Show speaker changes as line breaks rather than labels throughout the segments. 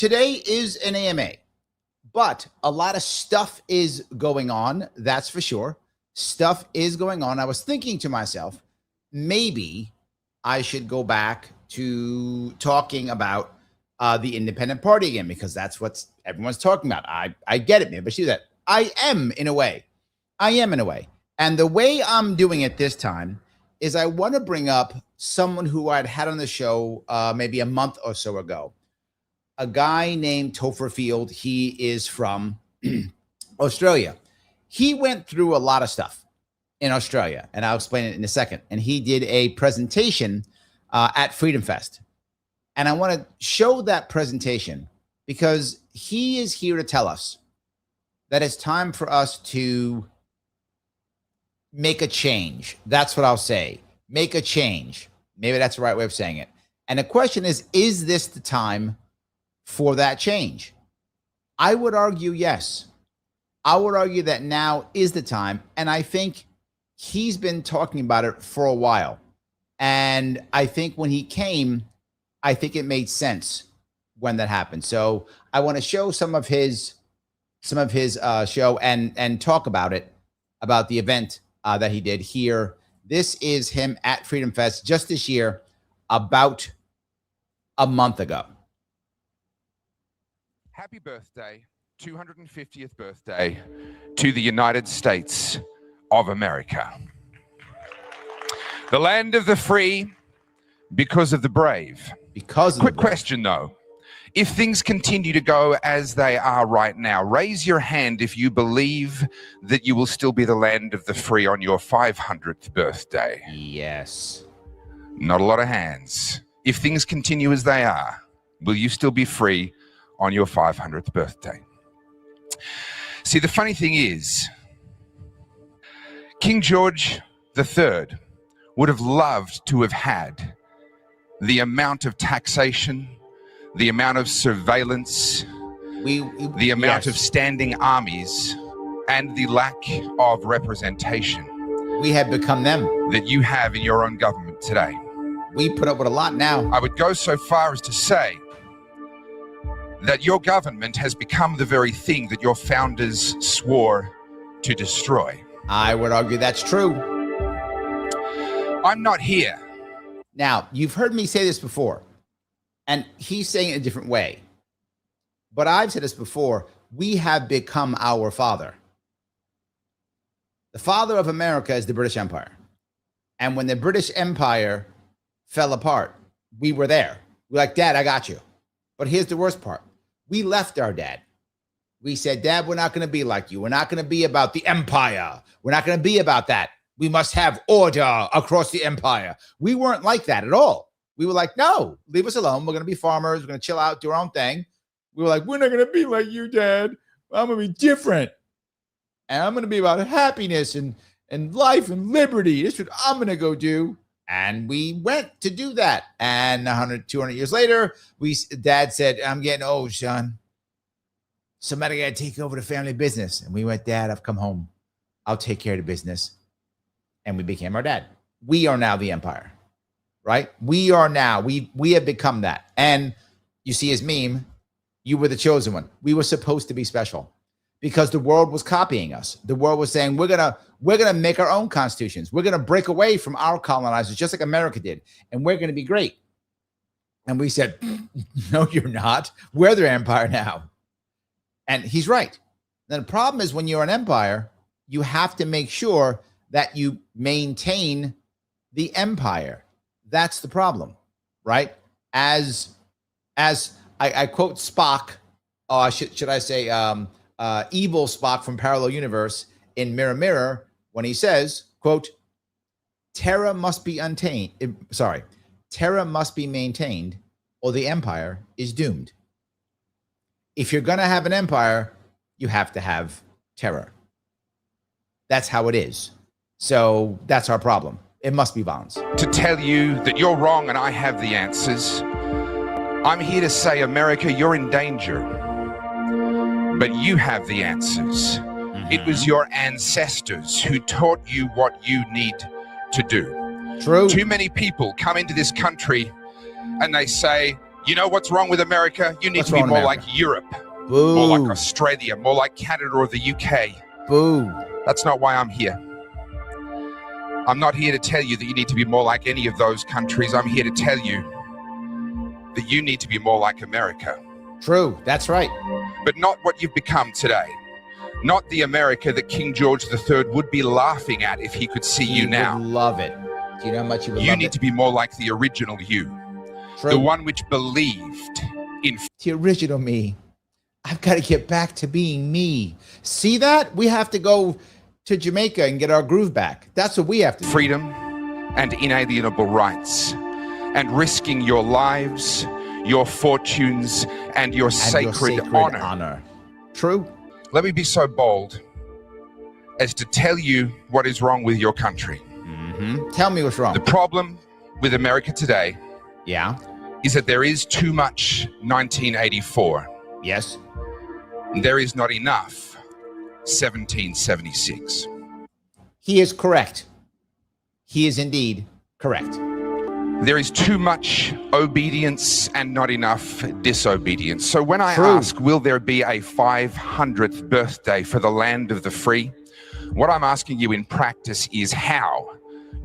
Today is an AMA, but a lot of stuff is going on. That's for sure. Stuff is going on. I was thinking to myself, maybe I should go back to talking about the independent party again, because that's what everyone's talking about. I get it, man, but see that I am in a way. And the way I'm doing it this time is I want to bring up someone who I'd had on the show maybe a month or so ago. A guy named Topher Field. He is from Australia. He went through a lot of stuff in Australia, and I'll explain it in a second. And he did a presentation at Freedom Fest. And I want to show that presentation because he is here to tell us that it's time for us to make a change. That's what I'll say. Make a change. Maybe that's the right way of saying it. And the question is this the time for that change? I would argue yes. I would argue that now is the time. And I think he's been talking about it for a while. And I think when he came, I think it made sense when that happened. So I want to show some of his show and talk about it, about the event that he did here. This is him at Freedom Fest just this year, about a month ago.
Happy birthday, 250th birthday to the United States of America. The land of the free because of the brave. Quick question though. If things continue to go as they are right now, raise your hand if you believe that you will still be the land of the free on your 500th birthday.
Yes.
Not a lot of hands. If things continue as they are, will you still be free on your 500th birthday? See, the funny thing is, King George III would have loved to have had the amount of taxation, the amount of surveillance, the amount of standing armies, and the lack of representation.
We have become them.
That you have in your own government today.
We put up with a lot now.
I would go so far as to say that your government has become the very thing that your founders swore to destroy.
I would argue that's true.
I'm not here.
Now, you've heard me say this before, and he's saying it a different way. But I've said this before. We have become our father. The father of America is the British Empire. And when the British Empire fell apart, we were there. We're like, Dad, I got you. But here's the worst part. We left our dad. We said, Dad, we're not going to be like you. We're not going to be about the empire. We're not going to be about that. We must have order across the empire. We weren't like that at all. We were like, no, leave us alone. We're going to be farmers. We're going to chill out, do our own thing. We were like, we're not going to be like you, Dad. I'm going to be different. And I'm going to be about happiness and life and liberty. This is what I'm going to go do. And we went to do that. And 100, 200 years later, Dad said, I'm getting old, son. Somebody got to take over the family business. And we went, Dad, I've come home. I'll take care of the business. And we became our dad. We are now the empire, right? We are now, we have become that. And you see his meme, you were the chosen one. We were supposed to be special because the world was copying us. The world was saying, we're gonna make our own constitutions. We're gonna break away from our colonizers, just like America did. And we're gonna be great. And we said, no, you're not. We're their empire now. And he's right. Then the problem is when you're an empire, you have to make sure that you maintain the empire. That's the problem, right? As I quote Spock, should I say evil Spock from Parallel Universe in Mirror Mirror, when he says, quote, Terra must be maintained or the empire is doomed. If you're going to have an empire, you have to have terror. That's how it is. So that's our problem. It must be violence.
To tell you that you're wrong and I have the answers. I'm here to say, America, you're in danger. But you have the answers. Mm-hmm. It was your ancestors who taught you what you need to do.
True.
Too many people come into this country and they say, You know what's wrong with America? You need
What's
to be
wrong with
more
America?
like Europe,
Boo.
more like Australia, more like Canada or the UK.
Boo.
That's not why I'm here. I'm not here to tell you that you need to be more like any of those countries. I'm here to tell you that you need to be more like America.
True. That's right.
But not what you've become today. Not the America that King George III would be laughing at if he could see you now.
Would love it. Do you know how much you would
You
love
need
it?
to be more like the original you.
True.
The one which believed in
The original me. I've got to get back to being me. See that? We have to go to Jamaica and get our groove back. That's what we have to do.
freedom and inalienable rights, and risking your lives, your fortunes, and your
And
sacred
your
honor.
True.
Let me be so bold as to tell you what is wrong with your country.
Tell me what's wrong.
The problem with America today
Yeah.
is that there is too much 1984.
Yes.
There is not enough 1776.
He is correct. He is indeed correct.
There is too much obedience and not enough disobedience. So when I
True.
ask, will there be a 500th birthday for the land of the free? What I'm asking you in practice is, how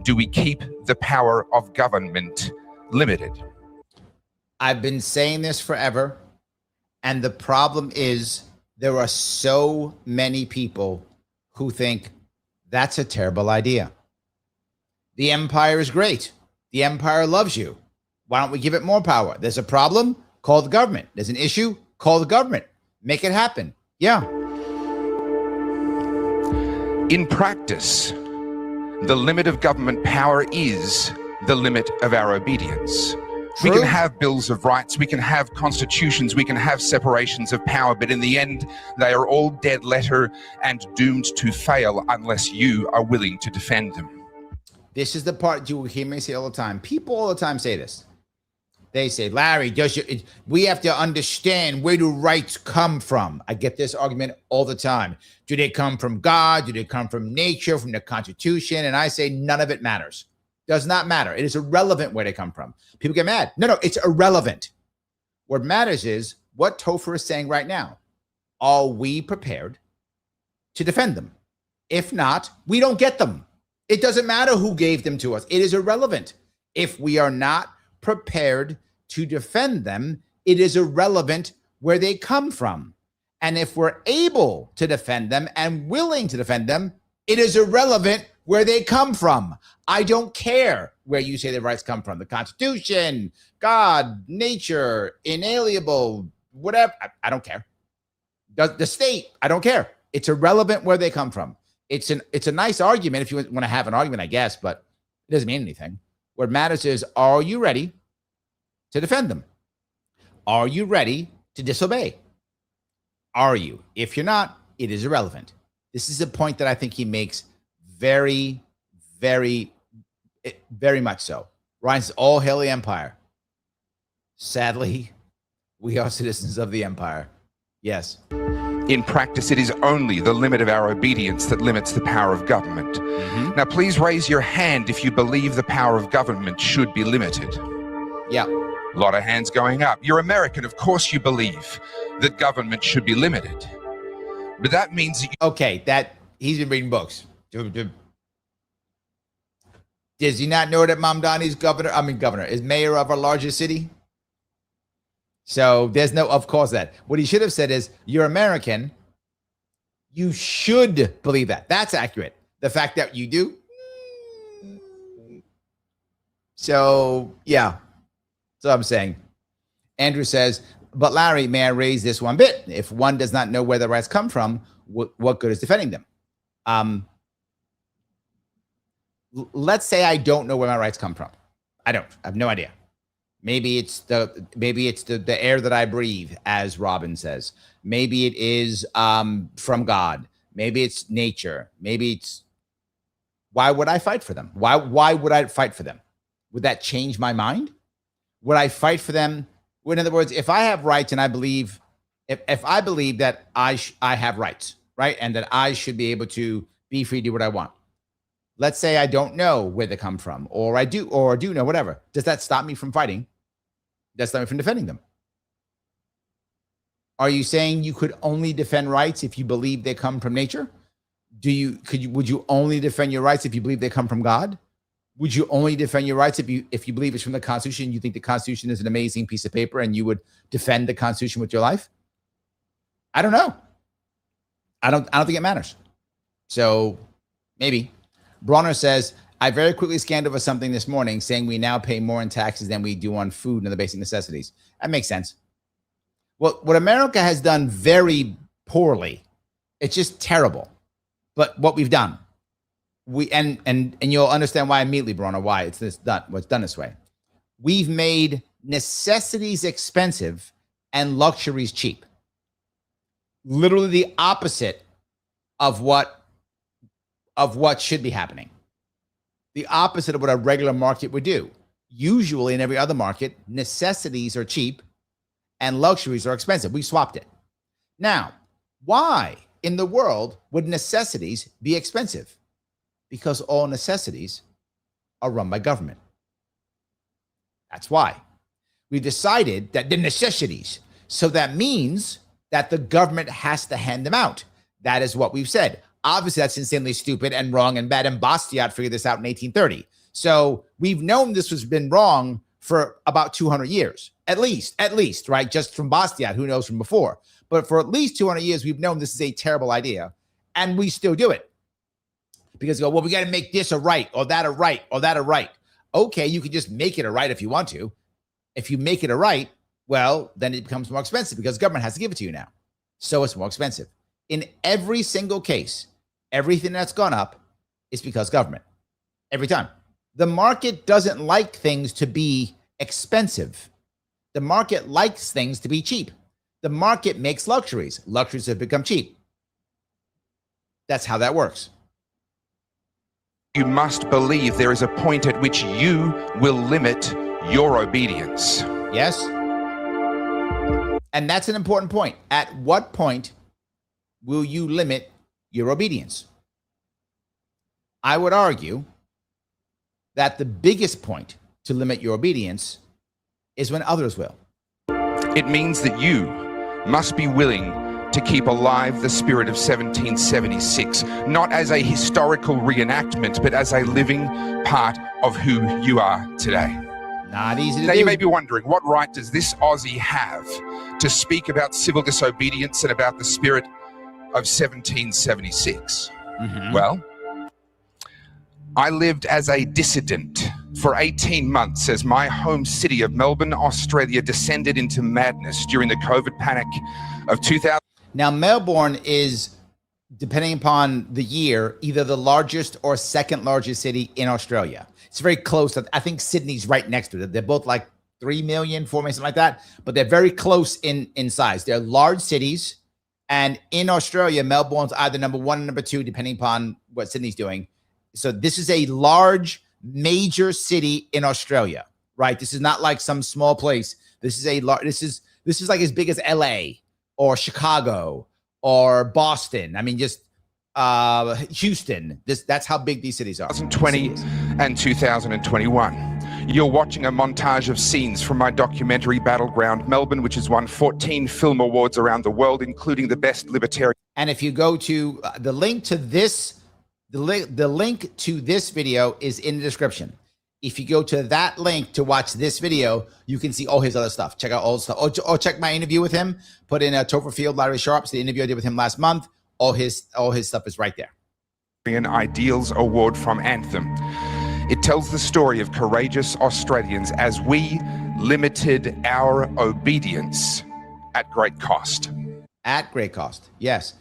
do we keep the power of government limited?
I've been saying this forever. And the problem is there are so many people who think that's a terrible idea. The empire is great. The empire loves you. Why don't we give it more power? There's a problem, call the government. There's an issue, call the government. Make it happen. Yeah.
In practice, the limit of government power is the limit of our obedience. We
True.
can have bills of rights, we can have constitutions, we can have separations of power, but in the end, they are all dead letter and doomed to fail unless you are willing to defend them.
This is the part you will hear me say all the time. People all the time say this. They say, Larry, we have to understand, where do rights come from? I get this argument all the time. Do they come from God? Do they come from nature, from the Constitution? And I say none of it matters. Does not matter. It is irrelevant where they come from. People get mad. No, it's irrelevant. What matters is what Topher is saying right now. Are we prepared to defend them? If not, we don't get them. It doesn't matter who gave them to us. It is irrelevant. If we are not prepared to defend them, it is irrelevant where they come from. And if we're able to defend them and willing to defend them, it is irrelevant where they come from. I don't care where you say the rights come from. The Constitution, God, nature, inalienable, whatever. I don't care. The state, I don't care. It's irrelevant where they come from. It's a nice argument if you want to have an argument, I guess, but it doesn't mean anything. What matters is, are you ready to defend them? Are you ready to disobey? Are you? If you're not, it is irrelevant. This is a point that I think he makes very, very, very much so. Ryan says, all hail the empire. Sadly, we are citizens of the empire. Yes.
In practice, it is only the limit of our obedience that limits the power of government. Now, please raise your hand if you believe the power of government should be limited.
Yeah.
A lot of hands going up. You're American. Of course you believe that government should be limited. But that means that
Okay, he's been reading books. Does he not know that Mamdani's is mayor of our largest city? So there's no, of course, that. What he should have said is, you're American. You should believe that. That's accurate. The fact that you do. So, yeah. That's what I'm saying. Andrew says, but Larry, may I raise this one bit? If one does not know where the rights come from, what good is defending them? Let's say I don't know where my rights come from. I have no idea. Maybe it's the air that I breathe, as Robin says. Maybe it is from God. Maybe it's nature. Maybe it's. Why would I fight for them? Why would I fight for them? Would that change my mind? Would I fight for them? In other words, if I have rights and I believe, if I believe that I have rights, right, and that I should be able to be free to do what I want. Let's say I don't know where they come from, or I do know, whatever. Does that stop me from fighting? That's not me from defending them. Are you saying you could only defend rights if you believe they come from nature? Would you only defend your rights if you believe they come from God? Would you only defend your rights if you believe it's from the Constitution? You think the Constitution is an amazing piece of paper and you would defend the Constitution with your life? I don't know. I don't think it matters. So maybe. Bronner says, I very quickly scanned over something this morning saying we now pay more in taxes than we do on food and other basic necessities. That makes sense. Well, what America has done very poorly, it's just terrible. But what we've done, and you'll understand why immediately, Bronner, why it's what's done this way. We've made necessities expensive and luxuries cheap. Literally the opposite of what should be happening. The opposite of what a regular market would do. Usually in every other market, necessities are cheap and luxuries are expensive. We swapped it. Now, why in the world would necessities be expensive? Because all necessities are run by government. That's why. We decided that the necessities, so that means that the government has to hand them out. That is what we've said. Obviously, that's insanely stupid and wrong and bad, and Bastiat figured this out in 1830. So we've known this has been wrong for about 200 years, at least, right? Just from Bastiat, who knows from before. But for at least 200 years, we've known this is a terrible idea, and we still do it. Because we got to make this a right, or that a right, or that a right. Okay, you can just make it a right if you want to. If you make it a right, well, then it becomes more expensive because government has to give it to you now. So it's more expensive. In every single case, everything that's gone up is because government. Every time. The market doesn't like things to be expensive. The market likes things to be cheap. The market makes luxuries. Luxuries have become cheap. That's how that works.
You must believe there is a point at which you will limit your obedience.
Yes. And that's an important point. At what point will you limit your obedience? I would argue that the biggest point to limit your obedience is when others will.
It means that you must be willing to keep alive the spirit of 1776, not as a historical reenactment, but as a living part of who you are today.
Not easy to
Now,
do.
you may be wondering, what right does this Aussie have to speak about civil disobedience and about the spirit of 1776? Well, I lived as a dissident for 18 months as my home city of Melbourne, Australia, descended into madness during the COVID panic of 2000.
Now, Melbourne is, depending upon the year, either the largest or second largest city in Australia. It's very close. I think Sydney's right next to it. They're both like 3 million, 4 million, something like that, but they're very close in size. They're large cities. And in Australia, Melbourne's either number one or number two, depending upon what Sydney's doing. So this is a large, major city in Australia, right? This is not like some small place. This is a large, this is like as big as LA or Chicago or Boston. I mean, just Houston. That's how big these cities are.
2020 and 2021. You're watching a montage of scenes from my documentary Battleground Melbourne, which has won 14 film awards around the world, including the best libertarian.
And if you go to the link to this, the link to this video is in the description. If you go to that link to watch this video, you can see all his other stuff. Check out all the stuff. Or check my interview with him. Put in Topher Field, Larry Sharpe, the interview I did with him last month. All his stuff is right there.
An Ideals Award from Anthem. It tells the story of courageous Australians as we limited our obedience at great cost.
At great cost, yes.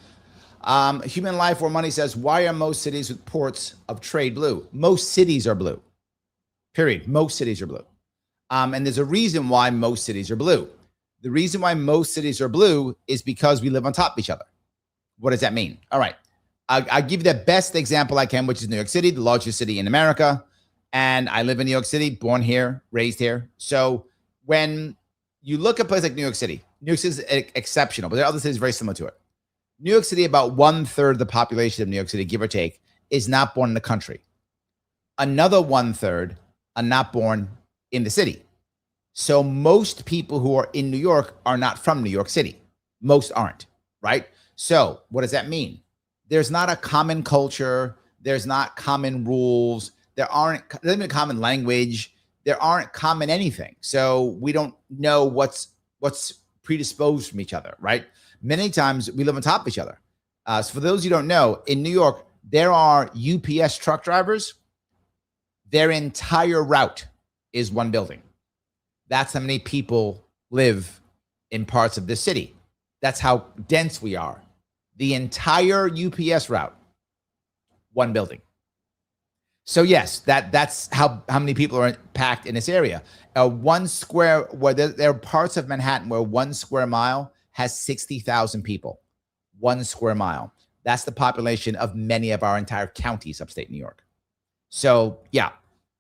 Human Life or Money says, why are most cities with ports of trade blue? Most cities are blue. Period. Most cities are blue. And there's a reason why most cities are blue. The reason why most cities are blue is because we live on top of each other. What does that mean? All right. I'll give you the best example I can, which is New York City, the largest city in America. And I live in New York City, born here, raised here. So when you look at a place like New York City is exceptional, but there are other cities very similar to it. New York City, about 1/3 of the population of New York City, give or take, is not born in the country. Another 1/3 are not born in the city. So most people who are in New York are not from New York City. Most aren't, right? So what does that mean? There's not a common culture. There's not common rules. There's not a common language. There aren't common anything. So we don't know what's predisposed from each other, right? Many times we live on top of each other. So for those you don't know, in New York, there are UPS truck drivers. Their entire route is one building. That's how many people live in parts of the city. That's how dense we are. The entire UPS route, one building. So yes, that's how many people are packed in this area. One square, where there are parts of Manhattan where 1 square mile has 60,000 people. 1 square mile. That's the population of many of our entire counties upstate New York. So yeah,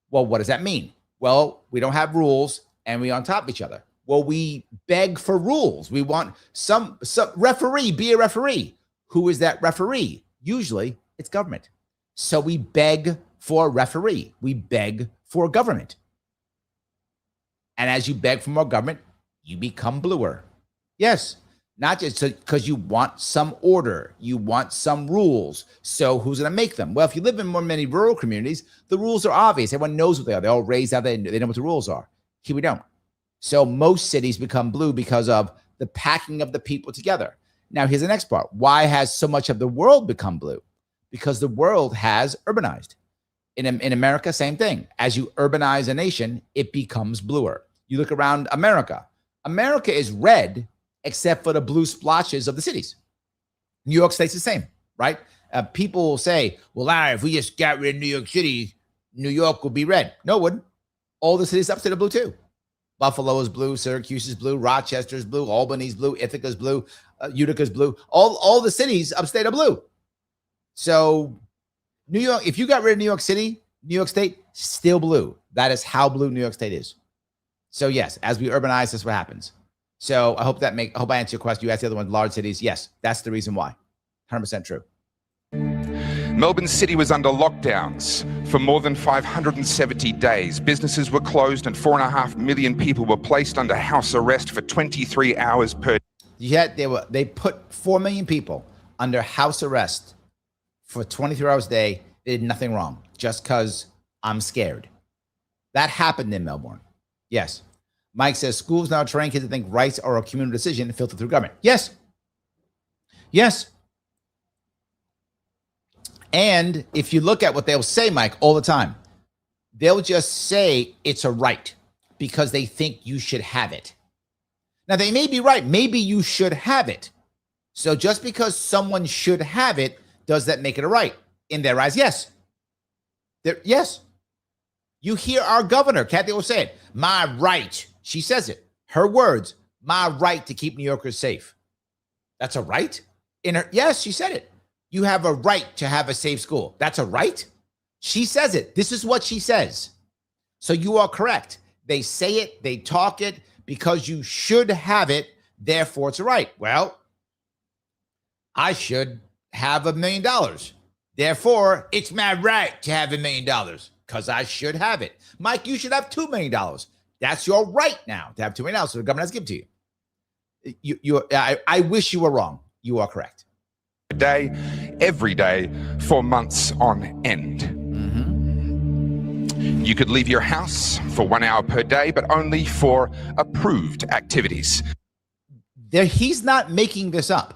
well, what does that mean? Well, we don't have rules and we're on top of each other. Well, we beg for rules. We want some referee, be a referee. Who is that referee? Usually it's government. So we beg for a referee. We beg for government. And as you beg for more government, you become bluer. Yes, not just because you want some order, you want some rules. So who's going to make them? Well, if you live in many rural communities, the rules are obvious. Everyone knows what they are. They're all raised out there. They know what the rules are. Here we don't. So most cities become blue because of the packing of the people together. Now, here's the next part. Why has so much of the world become blue? Because the world has urbanized. In America, same thing. As you urbanize a nation, it becomes bluer. You look around America. America is red except for the blue splotches of the cities. New York State's the same, right? People will say, well, Larry, if we just got rid of New York City, New York would be red. No, it wouldn't. All the cities upstate are blue too. Buffalo is blue, Syracuse is blue, Rochester is blue, Albany's blue, Ithaca's blue, Utica's blue. All the cities upstate are blue. So New York, if you got rid of New York City, New York State, still blue. That is how blue New York State is. So yes, as we urbanize, that's what happens. So I hope I answered your question. You asked the other one, large cities. Yes, that's the reason why. 100% true.
Melbourne City was under lockdowns for more than 570 days. Businesses were closed and 4.5 million people were placed under house arrest for 23 hours per day.
Yet they put 4 million people under house arrest for 23 hours a day. They did nothing wrong, just because I'm scared. That happened in Melbourne. Yes. Mike says schools now train kids to think rights are a communal decision filtered through government. Yes. Yes. And if you look at what they'll say, Mike, all the time, they'll just say it's a right because they think you should have it. Now, they may be right. Maybe you should have it. So just because someone should have it, does that make it a right? In their eyes, yes. Yes. You hear our governor, Kathy will say it, my right. She says it. Her words, my right to keep New Yorkers safe. That's a right? Yes, she said it. You have a right to have a safe school. That's a right? She says it. This is what she says. So you are correct. They say it, they talk it because you should have it, therefore it's a right. Well, I should have $1 million. Therefore, it's my right to have $1 million because I should have it. Mike, you should have $2 million. That's your right now to have $2 million. So the government has given to you. I wish you were wrong. You are correct.
Day, every day, for months on end. You could leave your house for 1 hour per day, but only for approved activities.
He's not making this up.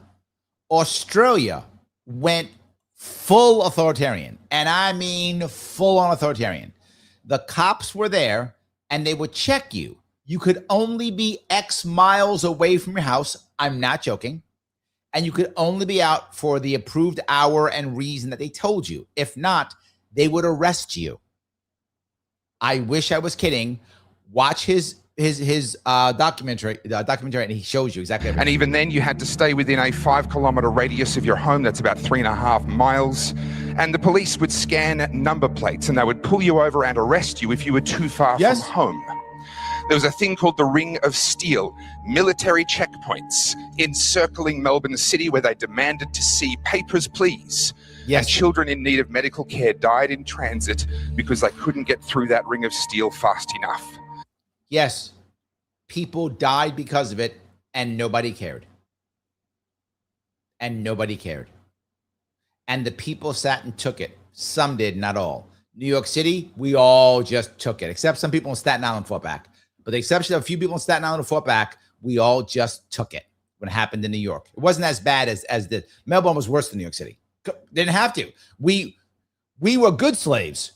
Australia went full authoritarian, and I mean full on authoritarian. The cops were there, and they would check you. You could only be X miles away from your house. I'm not joking. And you could only be out for the approved hour and reason that they told you. If not, they would arrest you. I wish I was kidding. Watch his documentary, and he shows you exactly.
And even then, you had to stay within a 5-kilometer radius of your home. That's about 3.5 miles. And the police would scan number plates, and they would pull you over and arrest you if you were too far from home. There was a thing called the Ring of Steel, military checkpoints encircling Melbourne City where they demanded to see papers, please. Yes. And children in need of medical care died in transit because they couldn't get through that Ring of Steel fast enough.
Yes. People died because of it, and nobody cared. And nobody cared. And the people sat and took it. Some did, not all. New York City, we all just took it, except some people in Staten Island fought back. But the exception of a few people in Staten Island who fought back, we all just took it when it happened in New York. It wasn't as bad as the Melbourne was worse than New York City. Didn't have to. We were good slaves.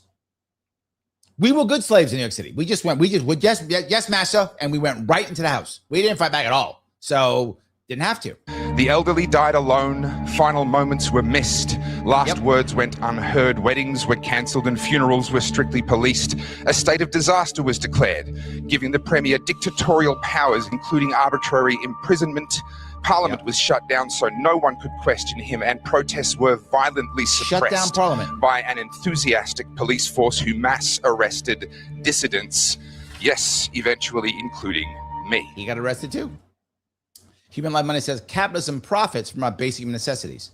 We were good slaves in New York City. We just yes, master, and we went right into the house. We didn't fight back at all. So didn't have to.
The elderly died alone. Final moments were missed. Last words went unheard. Weddings were cancelled and funerals were strictly policed. A state of disaster was declared, giving the Premier dictatorial powers, including arbitrary imprisonment. Parliament was shut down so no one could question him, and protests were violently suppressed
Shut down Parliament
by an enthusiastic police force who mass arrested dissidents. Yes, eventually including me.
He got arrested too. Human Life Money says capitalism profits from our basic necessities.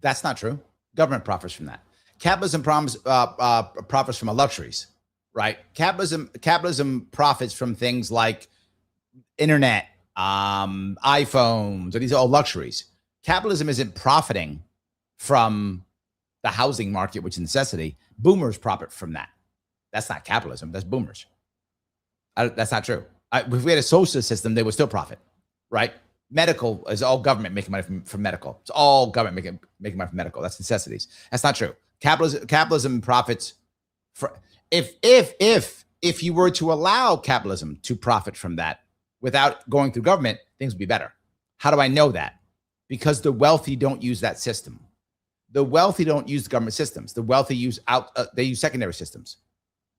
That's not true. Government profits from that. Capitalism profits from our luxuries, right? Capitalism profits from things like internet, iPhones. These are all luxuries. Capitalism isn't profiting from the housing market, which is a necessity. Boomers profit from that. That's not capitalism. That's boomers. That's not true. If we had a socialist system, they would still profit. Right? Medical is all government making money from medical. It's all government making money from medical. That's necessities. That's not true. Capitalism profits for if you were to allow capitalism to profit from that without going through government, things would be better. How do I know that? Because the wealthy don't use that system. The wealthy don't use the government systems. The wealthy use they use secondary systems.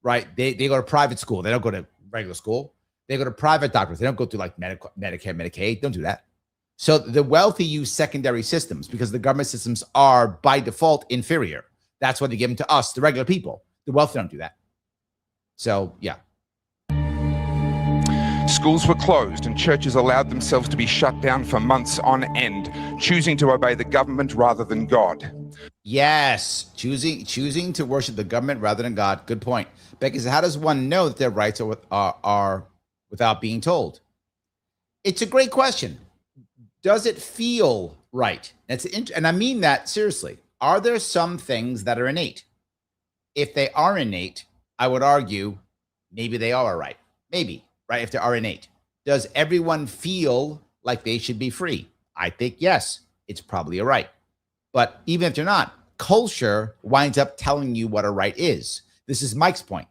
Right? They go to private school. They don't go to regular school. They go to private doctors. They don't go through like Medicare, Medicaid. Don't do that. So the wealthy use secondary systems because the government systems are by default inferior. That's why they give them to us, the regular people. The wealthy don't do that. So, yeah.
Schools were closed and churches allowed themselves to be shut down for months on end, choosing to obey the government rather than God.
Yes, choosing to worship the government rather than God. Good point. Becky says, how does one know that their rights are without being told? It's a great question. Does it feel right? And I mean that seriously. Are there some things that are innate? If they are innate, I would argue maybe they are right. Maybe, right? If they are innate. Does everyone feel like they should be free? I think yes, it's probably a right. But even if they're not, culture winds up telling you what a right is. This is Mike's point.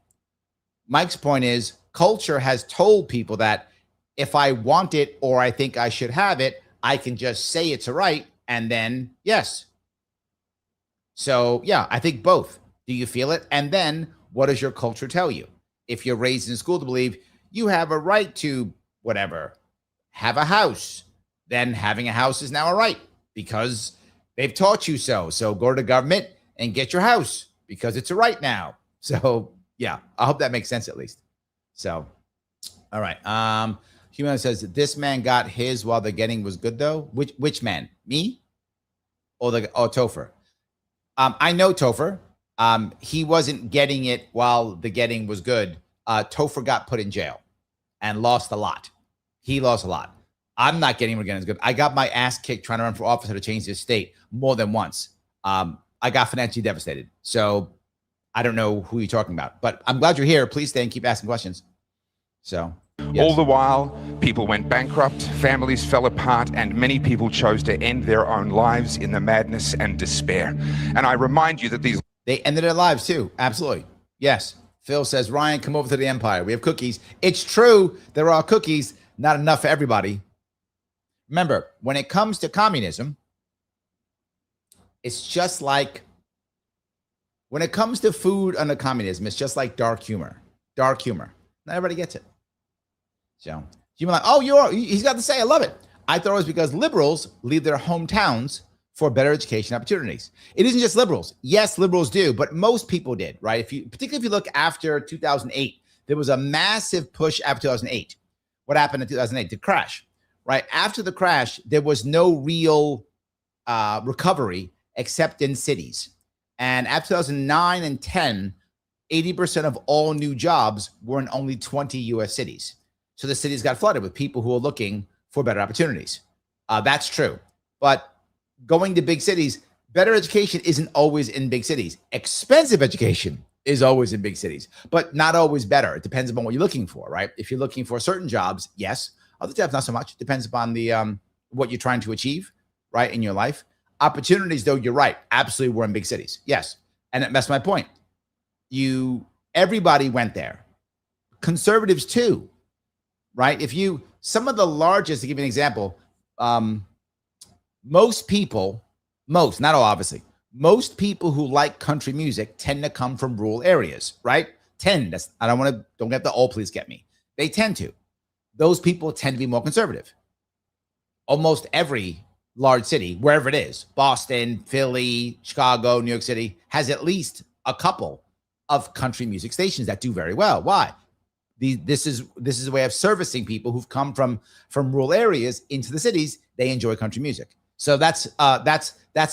Mike's point is culture has told people that if I want it or I think I should have it, I can just say it's a right and then yes. So yeah, I think both. Do you feel it? And then what does your culture tell you? If you're raised in school to believe you have a right to whatever, have a house, then having a house is now a right because they've taught you so. So go to the government and get your house because it's a right now. So yeah, I hope that makes sense at least. So, all right. Human says this man got his while the getting was good though. Which man? Me or Topher? I know Topher. He wasn't getting it while the getting was good. Topher got put in jail and lost a lot. He lost a lot. I'm not getting him again as good. I got my ass kicked trying to run for office to change this state more than once. I got financially devastated. So I don't know who you're talking about, but I'm glad you're here. Please stay and keep asking questions. So yes.
All the while, people went bankrupt, families fell apart, and many people chose to end their own lives in the madness and despair. And I remind you that
they ended their lives too. Absolutely. Yes. Phil says, Ryan, come over to the Empire. We have cookies. It's true. There are cookies, not enough for everybody. Remember, when it comes to communism, it's just like, when it comes to food under communism, it's just like dark humor. Dark humor. Not everybody gets it. So you're like, oh, he's got to say, I love it. I thought it was because liberals leave their hometowns for better education opportunities. It isn't just liberals. Yes, liberals do, but most people did, right? Particularly if you look after 2008, there was a massive push after 2008. What happened in 2008? The crash, right? After the crash, there was no real recovery except in cities. And after 2009 and 10, 80% of all new jobs were in only 20 US cities. So the cities got flooded with people who are looking for better opportunities. That's true. But going to big cities, better education isn't always in big cities. Expensive education is always in big cities, but not always better. It depends upon what you're looking for, right? If you're looking for certain jobs, yes. Other jobs, not so much. Depends upon the what you're trying to achieve, right, in your life. Opportunities, though, you're right. Absolutely, were in big cities. Yes. And that's my point. Everybody went there. Conservatives too, right? Some of the largest, to give you an example, most people, not all, obviously, most people who like country music tend to come from rural areas, right? Don't get the old, please get me. They tend to. Those people tend to be more conservative. Almost every large city, wherever it is, Boston, Philly, Chicago, New York City, has at least a couple of country music stations that do very well. Why? This is a way of servicing people who've come from rural areas into the cities. They enjoy country music. So that's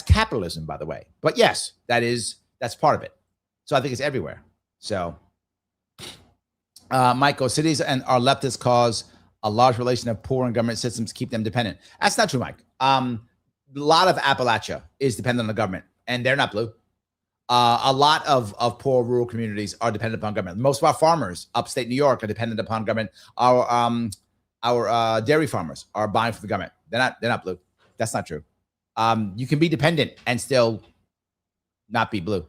capitalism, by the way. But yes, that's part of it. So I think it's everywhere. So Michael, cities and our leftist cause a large relation of poor and government systems keep them dependent. That's not true, Mike. A lot of Appalachia is dependent on the government, and they're not blue. A lot of poor rural communities are dependent upon government. Most of our farmers, upstate New York, are dependent upon government. Our dairy farmers are buying from the government. They're not blue. That's not true. You can be dependent and still not be blue.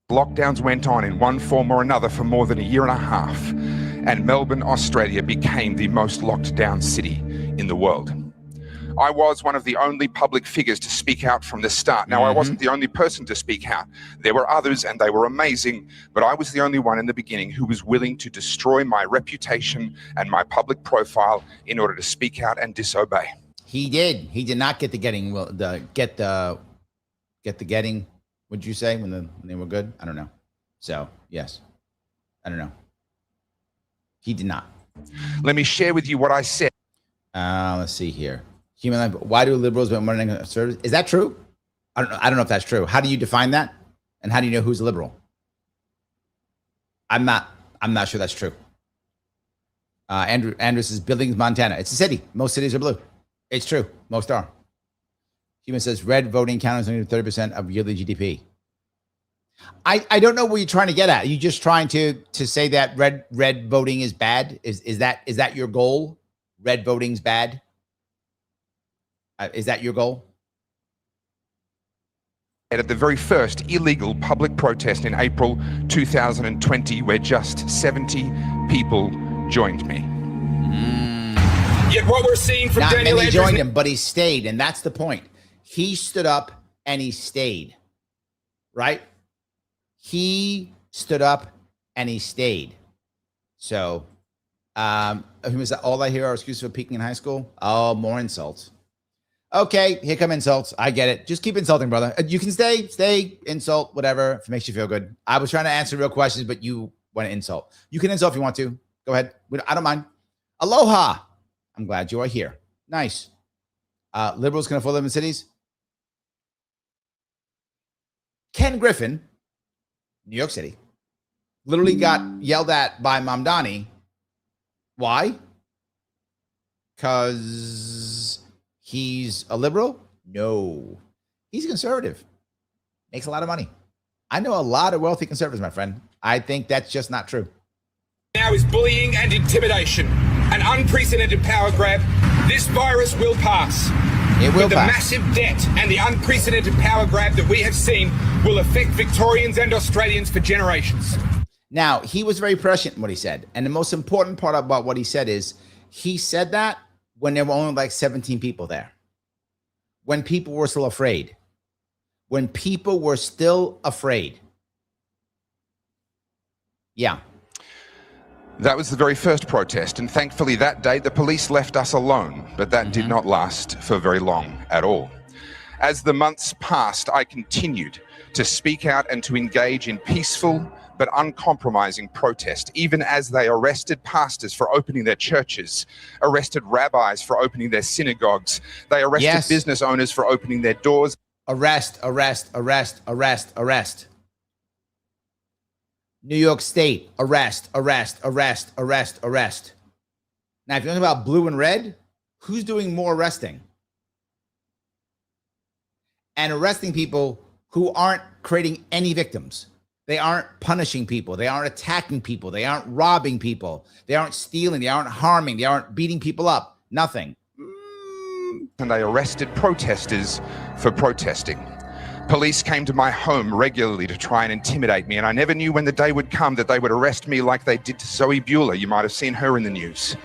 Lockdowns went on in one form or another for more than a year and a half, and Melbourne, Australia became the most locked down city in the world. I was one of the only public figures to speak out from the start. Now, I wasn't the only person to speak out. There were others, and they were amazing, but I was the only one in the beginning who was willing to destroy my reputation and my public profile in order to speak out and disobey.
He did. He did not get the getting. What'd you say when they were good? I don't know. So yes, I don't know. He did not.
Let me share with you what I said.
Let's see here. Human life. Why do liberals want running service? Is that true? I don't know if that's true. How do you define that? And how do you know who's a liberal? I'm not sure that's true. Andrew says Billings, Montana. It's a city. Most cities are blue. It's true. Most are. Human says red voting counts only 30% of yearly GDP. I don't know what you're trying to get at. Are you just trying to say that red voting is bad? Is that your goal? Red voting's bad? Is that your goal?
At the very first illegal public protest in April 2020, where just 70 people joined me.
Yet what we're seeing from
Not
Daniel
many
Andrews
joined him, but he stayed, and that's the point. He stood up and he stayed, right? He stood up and he stayed. So, was that all I hear are excuses for peaking in high school? Oh, more insults. Okay, here come insults. I get it. Just keep insulting, brother. You can stay, insult, whatever, if it makes you feel good. I was trying to answer real questions, but you want to insult. You can insult if you want to. Go ahead. I don't mind. Aloha. I'm glad you are here. Nice. Liberals can afford living in cities. Ken Griffin, New York City, literally got yelled at by Mamdani. Why? Because he's a liberal? No. He's a conservative. Makes a lot of money. I know a lot of wealthy conservatives, my friend. I think that's just not true.
now is bullying and intimidation, an unprecedented power grab. This virus will pass.
It will
but the
pass.
massive debt and the unprecedented power grab that we have seen will affect Victorians and Australians for generations.
Now, he was very prescient in what he said. And the most important part about what he said is he said that when there were only like 17 people there, when people were still afraid, when people were still afraid. Yeah.
That was the very first protest, and thankfully that day the police left us alone, but that did not last for very long at all. As the months passed, I continued to speak out and to engage in peaceful but uncompromising protest, even as they arrested pastors for opening their churches, arrested rabbis for opening their synagogues, they arrested business owners for opening their doors.
Arrest, arrest, arrest, arrest, arrest. New York State, arrest, arrest, arrest, arrest, arrest. Now, if you're talking about blue and red, who's doing more arresting? And arresting people who aren't creating any victims. They aren't punishing people. They aren't attacking people. They aren't robbing people. They aren't stealing. They aren't harming. They aren't beating people up. Nothing.
And they arrested protesters for protesting. Police came to my home regularly to try and intimidate me, and I never knew when the day would come that they would arrest me like they did to Zoe Bueller. You might have seen her in the news.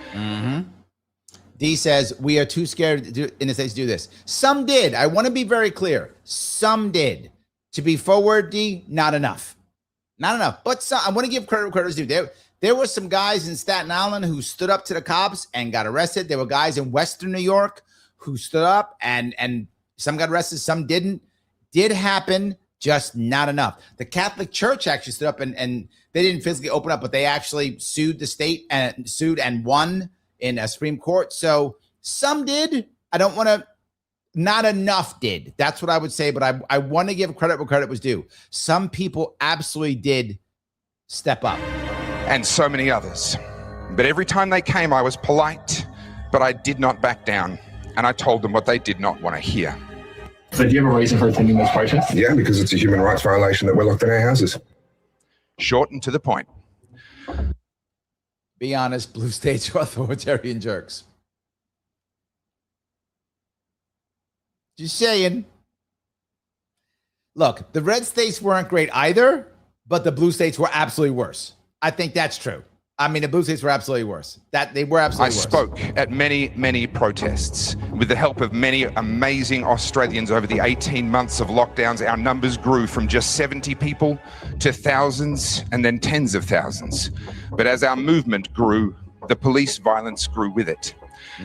D says, we are too scared in the States to do this. Some did. I want to be very clear. Some did. To be forward, D, not enough. Not enough. But some, I want to give credit where credit is due. There were some guys in Staten Island who stood up to the cops and got arrested. There were guys in Western New York who stood up and some got arrested, some didn't. Did happen, just not enough. The Catholic Church actually stood up and they didn't physically open up, but they actually sued the state and won in a Supreme Court. So some did. I don't want to, not enough did. That's what I would say, but I want to give credit where credit was due. Some people absolutely did step up.
And so many others. But every time they came, I was polite, but I did not back down. And I told them what they did not want to hear.
So do you have a reason for attending this protest?
Yeah, because it's a human rights violation that we're locked in our houses.
Short and to the point.
Be honest, blue states are authoritarian jerks. Just saying. Look, the red states weren't great either, but the blue states were absolutely worse. I think that's true. I mean, the blue states were absolutely worse. That they were absolutely worse.
I spoke at many protests with the help of many amazing Australians over the 18 months of lockdowns. Our numbers grew from just 70 people to thousands and then tens of thousands. But as our movement grew, the police violence grew with it.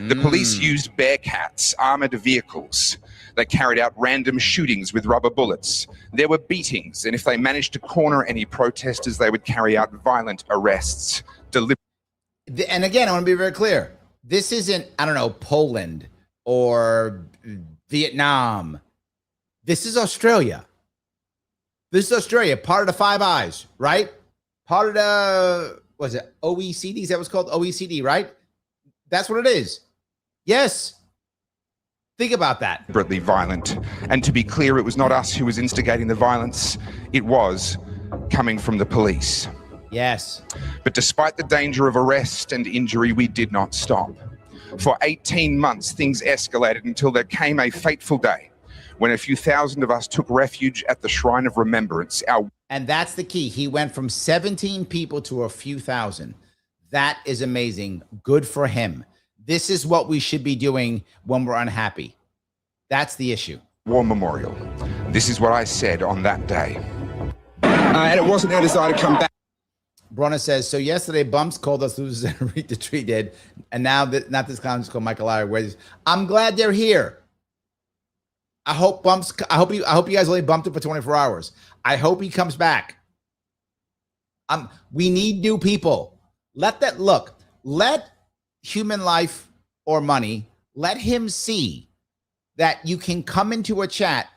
The police used bearcats, armored vehicles. They carried out random shootings with rubber bullets. There were beatings, and if they managed to corner any protesters, they would carry out violent arrests.
And again, I want to be very clear. This isn't, I don't know, Poland or Vietnam. This is Australia. This is Australia, part of the Five Eyes, right? Part of the, was it OECD? Is that what's called? OECD, right? That's what it is. Yes. Think about that.
Deliberately violent. And to be clear, it was not us who was instigating the violence. It was coming from the police.
Yes.
But despite the danger of arrest and injury, we did not stop. For 18 months, things escalated until there came a fateful day when a few thousand of us took refuge at the Shrine of Remembrance.
And that's the key. He went from 17 people to a few thousand. That is amazing. Good for him. This is what we should be doing when we're unhappy. That's the issue.
War memorial. This is what I said on that day.
And it wasn't our desire to come back.
Bronna says, so yesterday Bumps called us losers and Read the Tree did. And now that not this clown, just called Michael Lyer. I'm glad they're here. I hope Bumps, I hope you guys only bumped him for 24 hours. I hope he comes back. We need new people. Let human life or money, let him see that you can come into a chat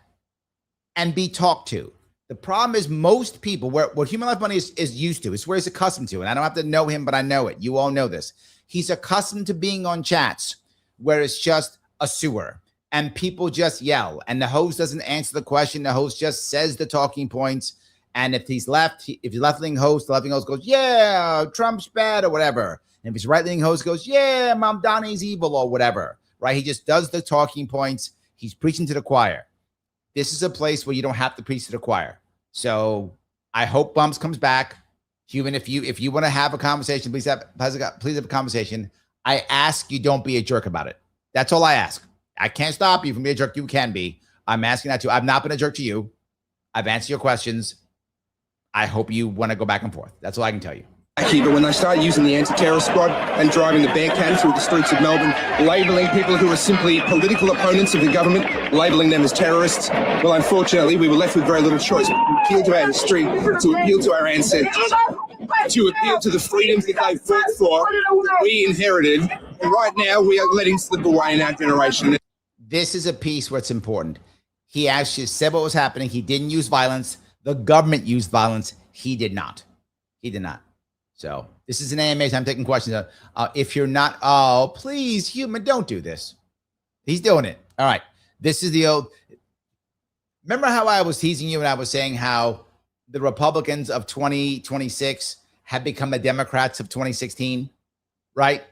and be talked to. The problem is most people, what human life money is used to, it's where he's accustomed to. And I don't have to know him, but I know it. You all know this. He's accustomed to being on chats where it's just a sewer and people just yell and the host doesn't answer the question. The host just says the talking points. And if he's left-leaning host, the left-leaning host goes, yeah, Trump's bad or whatever. And if he's right-leaning host goes, yeah, Mom Donnie's evil or whatever, right? He just does the talking points. He's preaching to the choir. This is a place where you don't have to preach to the choir. So I hope Bumps comes back. Human, if you want to have a conversation, please have a conversation. I ask you don't be a jerk about it. That's all I ask. I can't stop you from being a jerk. You can be. I'm asking that too. I've not been a jerk to you. I've answered your questions. I hope you want to go back and forth. That's all I can tell you.
But when they started using the anti-terror squad and driving the bearcat through the streets of Melbourne, labelling people who are simply political opponents of the government, labelling them as terrorists, well, unfortunately, we were left with very little choice. To appeal to our history, to appeal to our ancestors, to appeal to the freedoms that they fought for, that we inherited. And right now, we are letting slip away in our generation.
This is a piece where it's important. He actually said what was happening. He didn't use violence. The government used violence. He did not. He did not. So this is an AMA. So I'm taking questions. If you're not, oh, please, human, don't do this. He's doing it. All right. This is the old. Remember how I was teasing you and I was saying how the Republicans of 2026 have become the Democrats of 2016, right?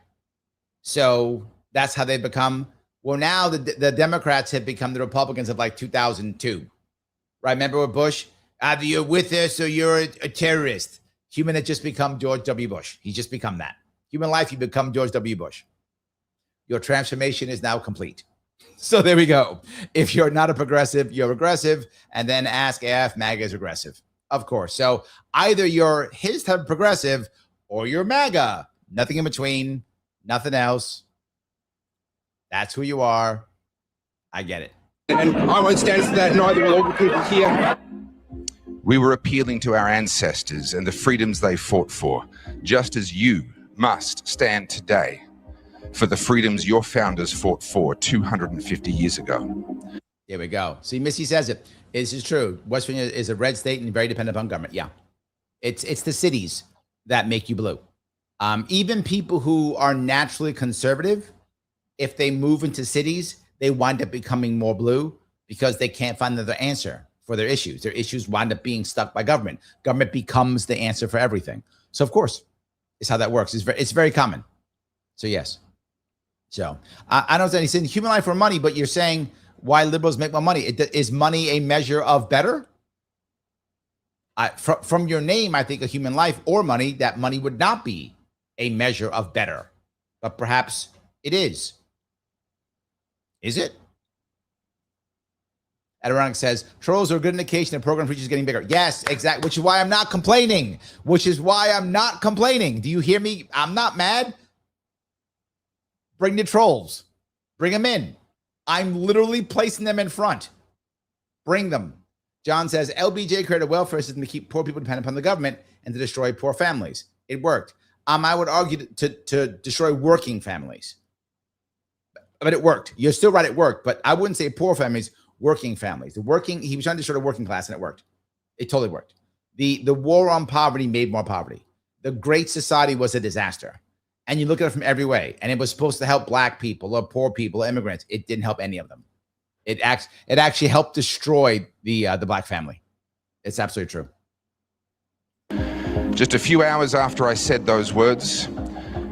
So that's how they become. Well, now the Democrats have become the Republicans of like 2002, right? Remember with Bush? Either you're with us or you're a terrorist. Human had just become George W. Bush. He's just become that. Human life, you become George W. Bush. Your transformation is now complete. So there we go. If you're not a progressive, you're aggressive. And then ask if MAGA is aggressive. Of course. So either you're his type of progressive or you're MAGA. Nothing in between. Nothing else. That's who you are. I get it.
And I won't stand for that, neither will all the people here.
We were appealing to our ancestors and the freedoms they fought for, just as you must stand today for the freedoms your founders fought for 250 years ago.
There we go. See, Missy says it. This is true. West Virginia is a red state and very dependent upon government. Yeah. It's the cities that make you blue. Even people who are naturally conservative, if they move into cities, they wind up becoming more blue because they can't find another answer for their issues. Their issues wind up being stuck by government. Government becomes the answer for everything. So, of course, it's how that works. It's very common. So, yes. So, I don't say anything human life or money, but you're saying why liberals make more money. Is money a measure of better? From your name, I think a human life or money, that money would not be a measure of better. But perhaps it is. Is it? Adironic says, trolls are a good indication the program reach is getting bigger. Yes, exactly. Which is why I'm not complaining. Do you hear me? I'm not mad. Bring the trolls. Bring them in. I'm literally placing them in front. Bring them. John says, LBJ created a welfare system to keep poor people dependent upon the government and to destroy poor families. It worked. I would argue to destroy working families. But it worked. You're still right, it worked. But I wouldn't say poor families, working families. He was trying to destroy the working class, and it worked. It totally worked. The war on poverty made more poverty. The Great Society was a disaster. And you look at it from every way. And it was supposed to help black people or poor people, immigrants. It didn't help any of them. It actually helped destroy the black family. It's absolutely true.
Just a few hours after I said those words,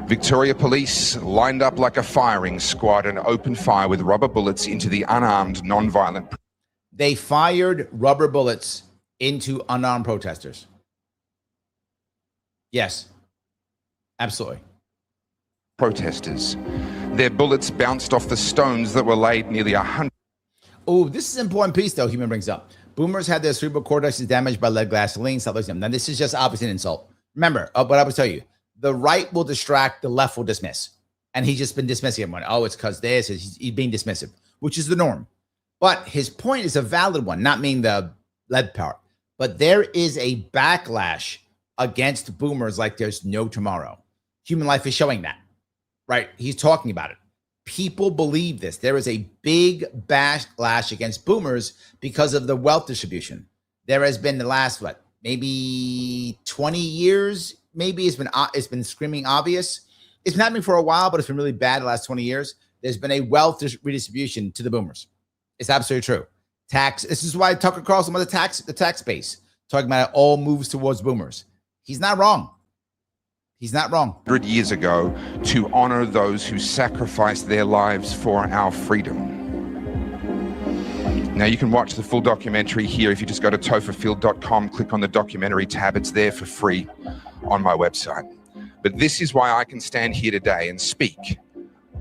Victoria Police lined up like a firing squad and opened fire with rubber bullets into the unarmed, non-violent.
They fired rubber bullets into unarmed protesters. Yes, absolutely.
Protesters. Their bullets bounced off the stones that were laid nearly 100.
Oh, this is an important piece, though, Human brings up. Boomers had their cerebral cortexes damaged by lead gasoline, stuff like that. Now, this is just obviously an insult. Remember, what I would tell you, the right will distract, the left will dismiss. And he's just been dismissing everyone. Oh, it's because this. He's being dismissive, which is the norm. But his point is a valid one, not meaning the lead part. But there is a backlash against boomers like there's no tomorrow. Human life is showing that, right? He's talking about it. People believe this. There is a big backlash against boomers because of the wealth distribution. There has been the last, maybe 20 years, maybe it's been screaming obvious. It's been happening for a while, but it's been really bad the last 20 years. There's been a wealth redistribution to the boomers. It's absolutely true. This is why Tucker Carlson about the tax base, talking about it all moves towards boomers. He's not wrong. He's not wrong.
100 years ago to honor those who sacrificed their lives for our freedom. Now, you can watch the full documentary here if you just go to topherfield.com, click on the documentary tab. It's there for free on my website. But this is why I can stand here today and speak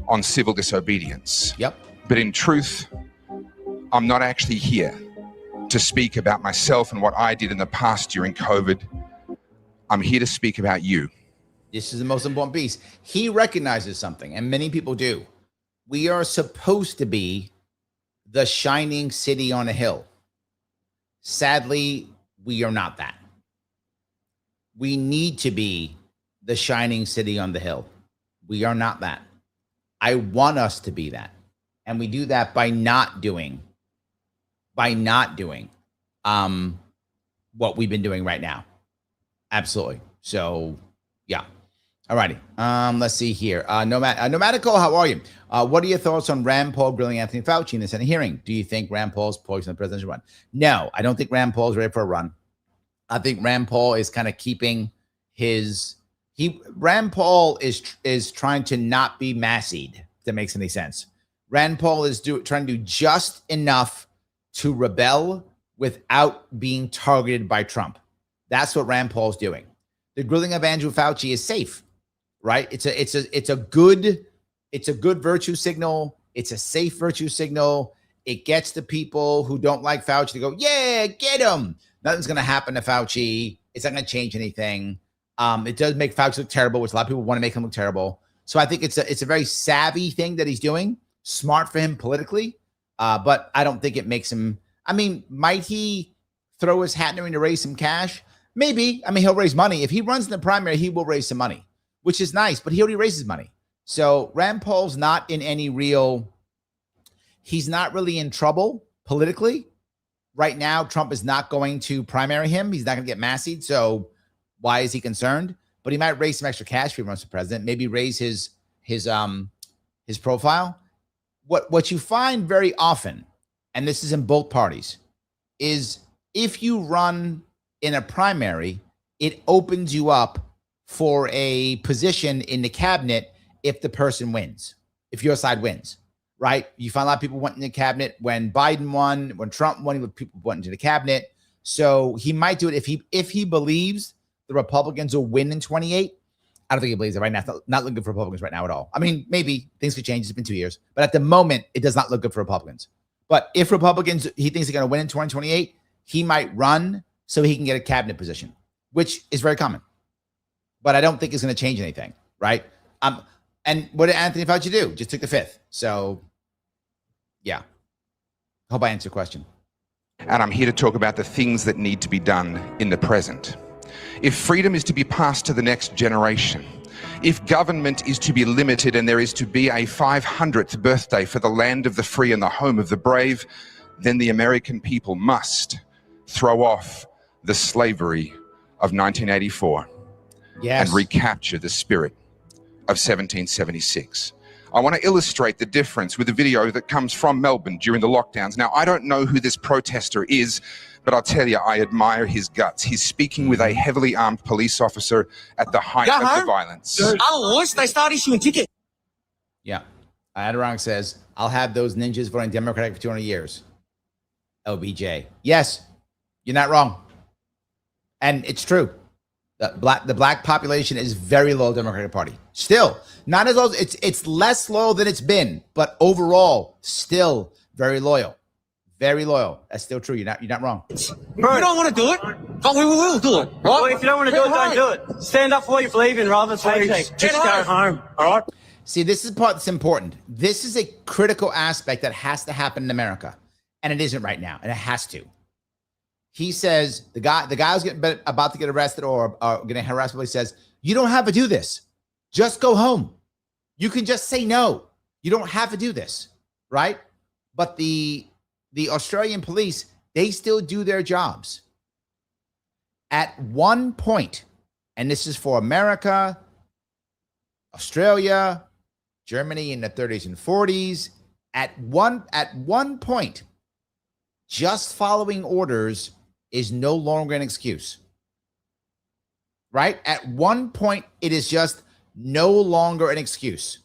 on civil disobedience.
Yep.
But in truth, I'm not actually here to speak about myself and what I did in the past during COVID. I'm here to speak about you.
This is the most important piece. He recognizes something, and many people do. We are supposed to be the shining city on a hill. Sadly, we are not that. We need to be the shining city on the hill. We are not that. I want us to be that. And we do that by not doing what we've been doing right now. Absolutely. So Yeah. All righty. Let's see here. Nomadical, how are you? What are your thoughts on Rand Paul grilling Anthony Fauci in the Senate hearing? Do you think Rand Paul's poised on the presidential run? No, I don't think Rand Paul is ready for a run. I think Rand Paul is kind of keeping Rand Paul is trying to not be massied, if that makes any sense. Rand Paul is trying to do just enough to rebel without being targeted by Trump. That's what Rand Paul's doing. The grilling of Andrew Fauci is safe, right? It's a good virtue signal. It's a safe virtue signal. It gets the people who don't like Fauci to go, yeah, get him. Nothing's going to happen to Fauci. It's not going to change anything. It does make Fauci look terrible, which a lot of people want to make him look terrible. So I think it's a very savvy thing that he's doing. Smart for him politically, but I don't think it makes him. I mean, might he throw his hat in the ring to raise some cash? Maybe. I mean, he'll raise money. If he runs in the primary, he will raise some money, which is nice, but he already raises money. So Rand Paul's not in any he's not really in trouble politically. Right now, Trump is not going to primary him. He's not going to get massied. So why is he concerned? But he might raise some extra cash if he runs for president, maybe raise his profile. What you find very often, and this is in both parties, is if you run in a primary, it opens you up for a position in the cabinet if the person wins, if your side wins, right? You find a lot of people went in the cabinet when Biden won, when Trump won, people went into the cabinet. So he might do it if he believes the Republicans will win in 28. I don't think he believes it right now. It's not looking good for Republicans right now at all. I mean, maybe things could change. It's been 2 years. But at the moment, it does not look good for Republicans. But if Republicans, he thinks they're going to win in 2028, he might run so he can get a cabinet position, which is very common. But I don't think it's going to change anything, right? And what did Anthony Fauci do? Just took the fifth. So, yeah. Hope I answered your question.
And I'm here to talk about the things that need to be done in the present. If freedom is to be passed to the next generation, if government is to be limited and there is to be a 500th birthday for the land of the free and the home of the brave, then the American people must throw off the slavery of 1984 and recapture the spirit of 1776. I want to illustrate the difference with a video that comes from Melbourne during the lockdowns. Now, I don't know who this protester is, but I'll tell you, I admire his guts. He's speaking with a heavily armed police officer at the height of the violence.
Once they start issuing tickets.
Yeah. Adirong says, I'll have those ninjas voting Democratic for 200 years. LBJ. Yes, you're not wrong. And it's true. The black population is very loyal to the Democratic Party. Still, not as low. It's less loyal than it's been, but overall, still very loyal. Very loyal. That's still true. You're not wrong.
If you don't want to do it, but we will do it. Right?
Well, if you don't want to do it, don't do it. Stand up for what you believe in rather than just go home. All right?
See, this is the part that's important. This is a critical aspect that has to happen in America, and it isn't right now, and it has to. He says the guy who's about to get arrested or getting harassed, he says, you don't have to do this. Just go home. You can just say no. You don't have to do this, right? But the Australian police, they still do their jobs. At one point, and this is for America, Australia, Germany in the 30s and 40s, at one point, just following orders is no longer an excuse. Right? At one point, it is just no longer an excuse.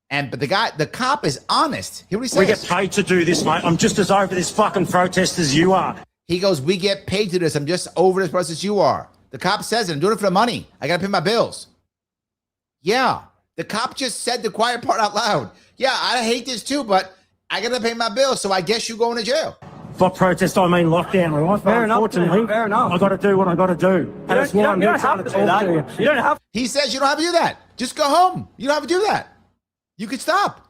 But the cop is honest. Here what he says.
We get paid to do this, mate. I'm just as over this fucking protest as you are.
He goes, we get paid to do this. I'm just over this process as you are. The cop says it. I'm doing it for the money. I got to pay my bills. Yeah. The cop just said the quiet part out loud. Yeah, I hate this too, but I got to pay my bills, so I guess you're going to jail.
For protest, I mean lockdown, right?
Fair enough.
Unfortunately,
Fair enough.
I got to do what I got to do. And that's why I'm here trying to talk to you.
You don't have.
He says you don't have to do that. Just go home. You don't have to do that. You could stop.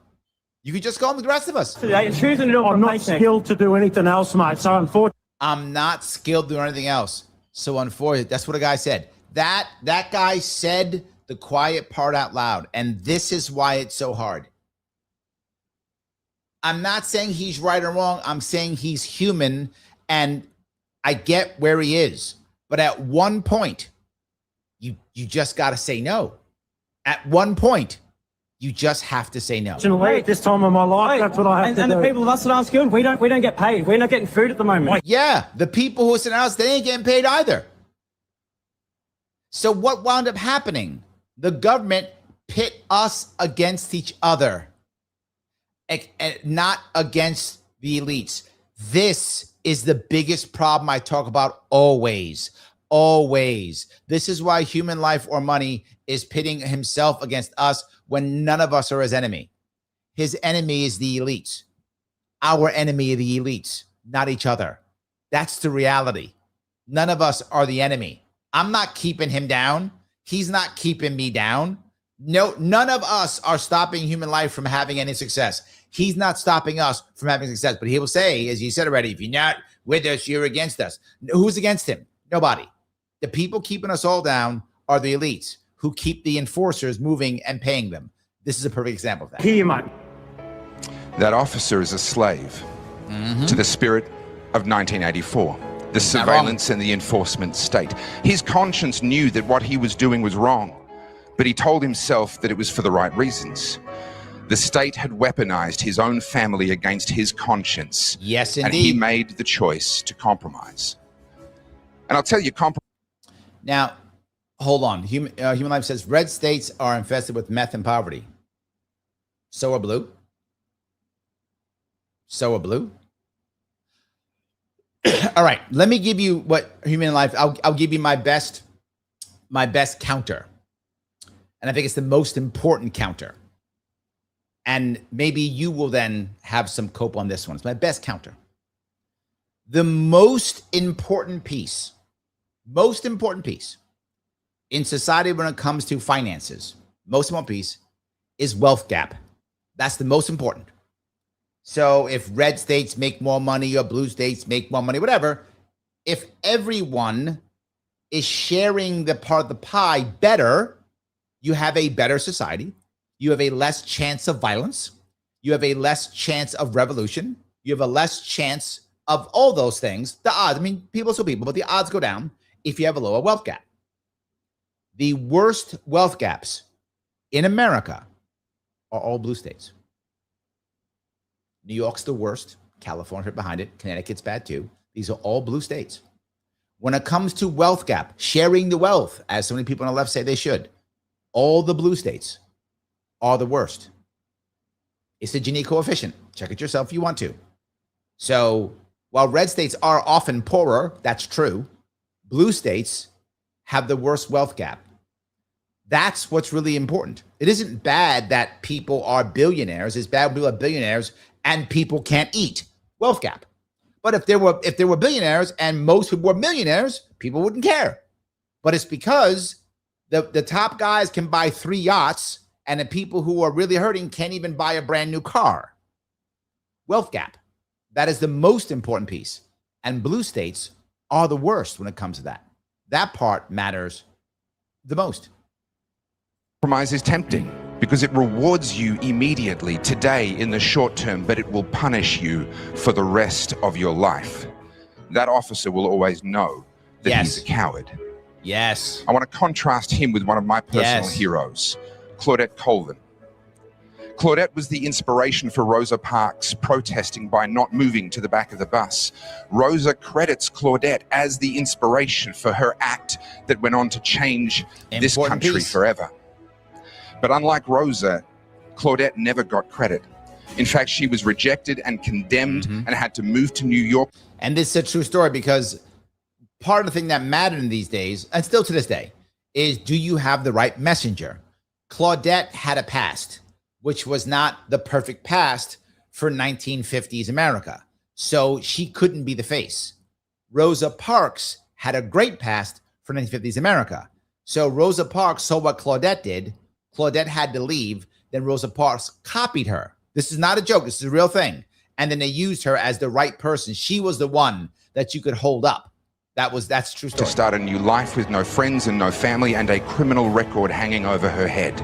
You could just go home with the rest of us.
You're choosing to do it.
I'm not skilled to do anything else, mate. So unfortunately,
I'm not skilled to do anything else. So unfortunately, that's what a guy said. That guy said the quiet part out loud. And this is why it's so hard. I'm not saying he's right or wrong. I'm saying he's human. And I get where he is. But at one point, You just got to say no. At one point, you just have to say no.
At this time of my life, that's what I have to do. And the people of us that aren't skilled, we don't get paid. We're not getting food at the moment.
Yeah, the people who are sitting out, they ain't getting paid either. So what wound up happening? The government pit us against each other, and not against the elites. This is the biggest problem I talk about always. Always. This is why Human Life or Money is pitting himself against us when none of us are his enemy. His enemy is the elites. Our enemy are the elites, not each other. That's the reality. None of us are the enemy. I'm not keeping him down. He's not keeping me down. No, none of us are stopping Human Life from having any success. He's not stopping us from having success. But he will say, as you said already, if you're not with us, you're against us. Who's against him? Nobody. The people keeping us all down are the elites who keep the enforcers moving and paying them. This is a perfect example of that.
Here, mate.
That officer is a slave to the spirit of 1984, the surveillance and the enforcement state. His conscience knew that what he was doing was wrong, but he told himself that it was for the right reasons. The state had weaponized his own family against his conscience.
Yes, indeed.
And he made the choice to compromise. And I'll tell you,
Now, hold on. Human Life says red states are infested with meth and poverty. So are blue. So are blue. All right, let me give you what Human Life. I'll give you my best counter, and I think it's the most important counter. And maybe you will then have some cope on this one. It's my best counter. The most important piece in society when it comes to finances, most important piece is wealth gap. That's the most important. So if red states make more money or blue states make more money, whatever, if everyone is sharing the part of the pie better, you have a better society. You have a less chance of violence. You have a less chance of revolution. You have a less chance of all those things. The odds, I mean, people are still people, but the odds go down if you have a lower wealth gap. The worst wealth gaps in America are all blue states. New York's the worst. California right behind it. Connecticut's bad too. These are all blue states. When it comes to wealth gap, sharing the wealth, as so many people on the left say they should, all the blue states are the worst. It's the Gini coefficient. Check it yourself if you want to. So while red states are often poorer, that's true, blue states have the worst wealth gap. That's what's really important. It isn't bad that people are billionaires. It's bad when people are billionaires and people can't eat. Wealth gap. But if there were billionaires and most people were millionaires, people wouldn't care. But it's because the top guys can buy 3 yachts and the people who are really hurting can't even buy a brand new car. Wealth gap. That is the most important piece. And blue states are the worst when it comes to that. That part matters the most.
compromise is tempting because it rewards you immediately today in the short term, but it will punish you for the rest of your life. That officer will always know that he's a coward.
Yes.
I want to contrast him with one of my personal heroes, Claudette Colvin. Claudette was the inspiration for Rosa Parks protesting by not moving to the back of the bus. Rosa credits Claudette as the inspiration for her act that went on to change this country forever. But unlike Rosa, Claudette never got credit. In fact, she was rejected and condemned and had to move to New York.
And this is a true story because part of the thing that mattered in these days, and still to this day, is do you have the right messenger? Claudette had a past, which was not the perfect past for 1950s America. So she couldn't be the face. Rosa Parks had a great past for 1950s America. So Rosa Parks saw what Claudette did. Claudette had to leave. Then Rosa Parks copied her. This is not a joke. This is a real thing. And then they used her as the right person. She was the one that you could hold up. That's a true story.
To start a new life with no friends and no family and a criminal record hanging over her head.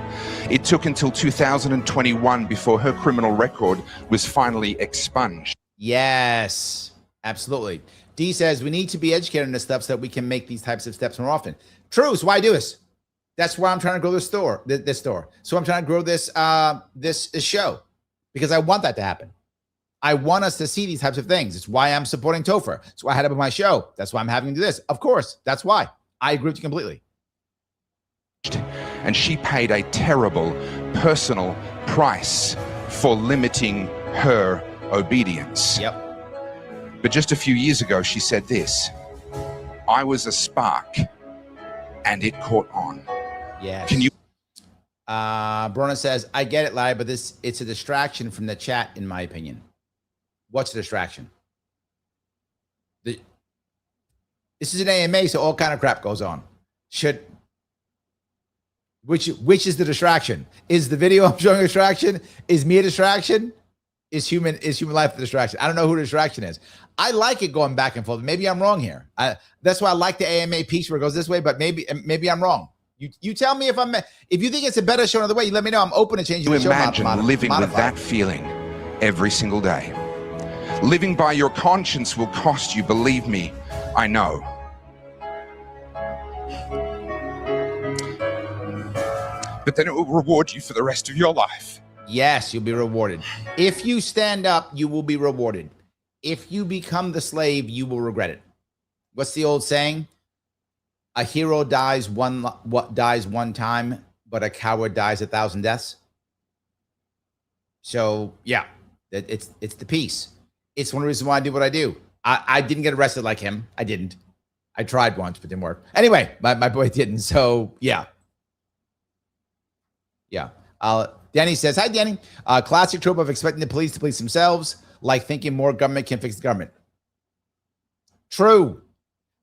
It took until 2021 before her criminal record was finally expunged.
Yes, absolutely. D says we need to be educated on this stuff so that we can make these types of steps more often. True. So why do this? That's why I'm trying to grow this store. So I'm trying to grow this this show, because I want that to happen. I want us to see these types of things. It's why I'm supporting Topher. That's why I had it on my show. That's why I'm having to do this. Of course, that's why. I agree with you completely.
And she paid a terrible personal price for limiting her obedience.
Yep.
But just a few years ago, she said this: I was a spark and it caught on.
Yes.
Can you?
Brona says, I get it, Larry, but it's a distraction from the chat, in my opinion. What's the distraction? This is an AMA, so all kind of crap goes on. Which is the distraction? Is the video I'm showing a distraction? Is me a distraction? Is human life the distraction? I don't know who the distraction is. I like it going back and forth. Maybe I'm wrong here. That's why I like the AMA piece where it goes this way, but maybe I'm wrong. You tell me if you think it's a better show another way. You let me know. I'm open to changing the show.
Imagine living with that feeling every single day. Living by your conscience will cost you, believe me, I know. But then it will reward you for the rest of your life.
Yes, you'll be rewarded. If you stand up, you will be rewarded. If you become the slave, you will regret it. What's the old saying? A hero dies one time, but a coward dies 1,000 deaths. So yeah, it's the piece. It's one of the reasons why I do what I do. I didn't get arrested like him. I didn't. I tried once, but didn't work. Anyway, my boy didn't. So yeah. Yeah. Danny says, hi, Danny. Classic trope of expecting the police to police themselves, like thinking more government can fix the government. True.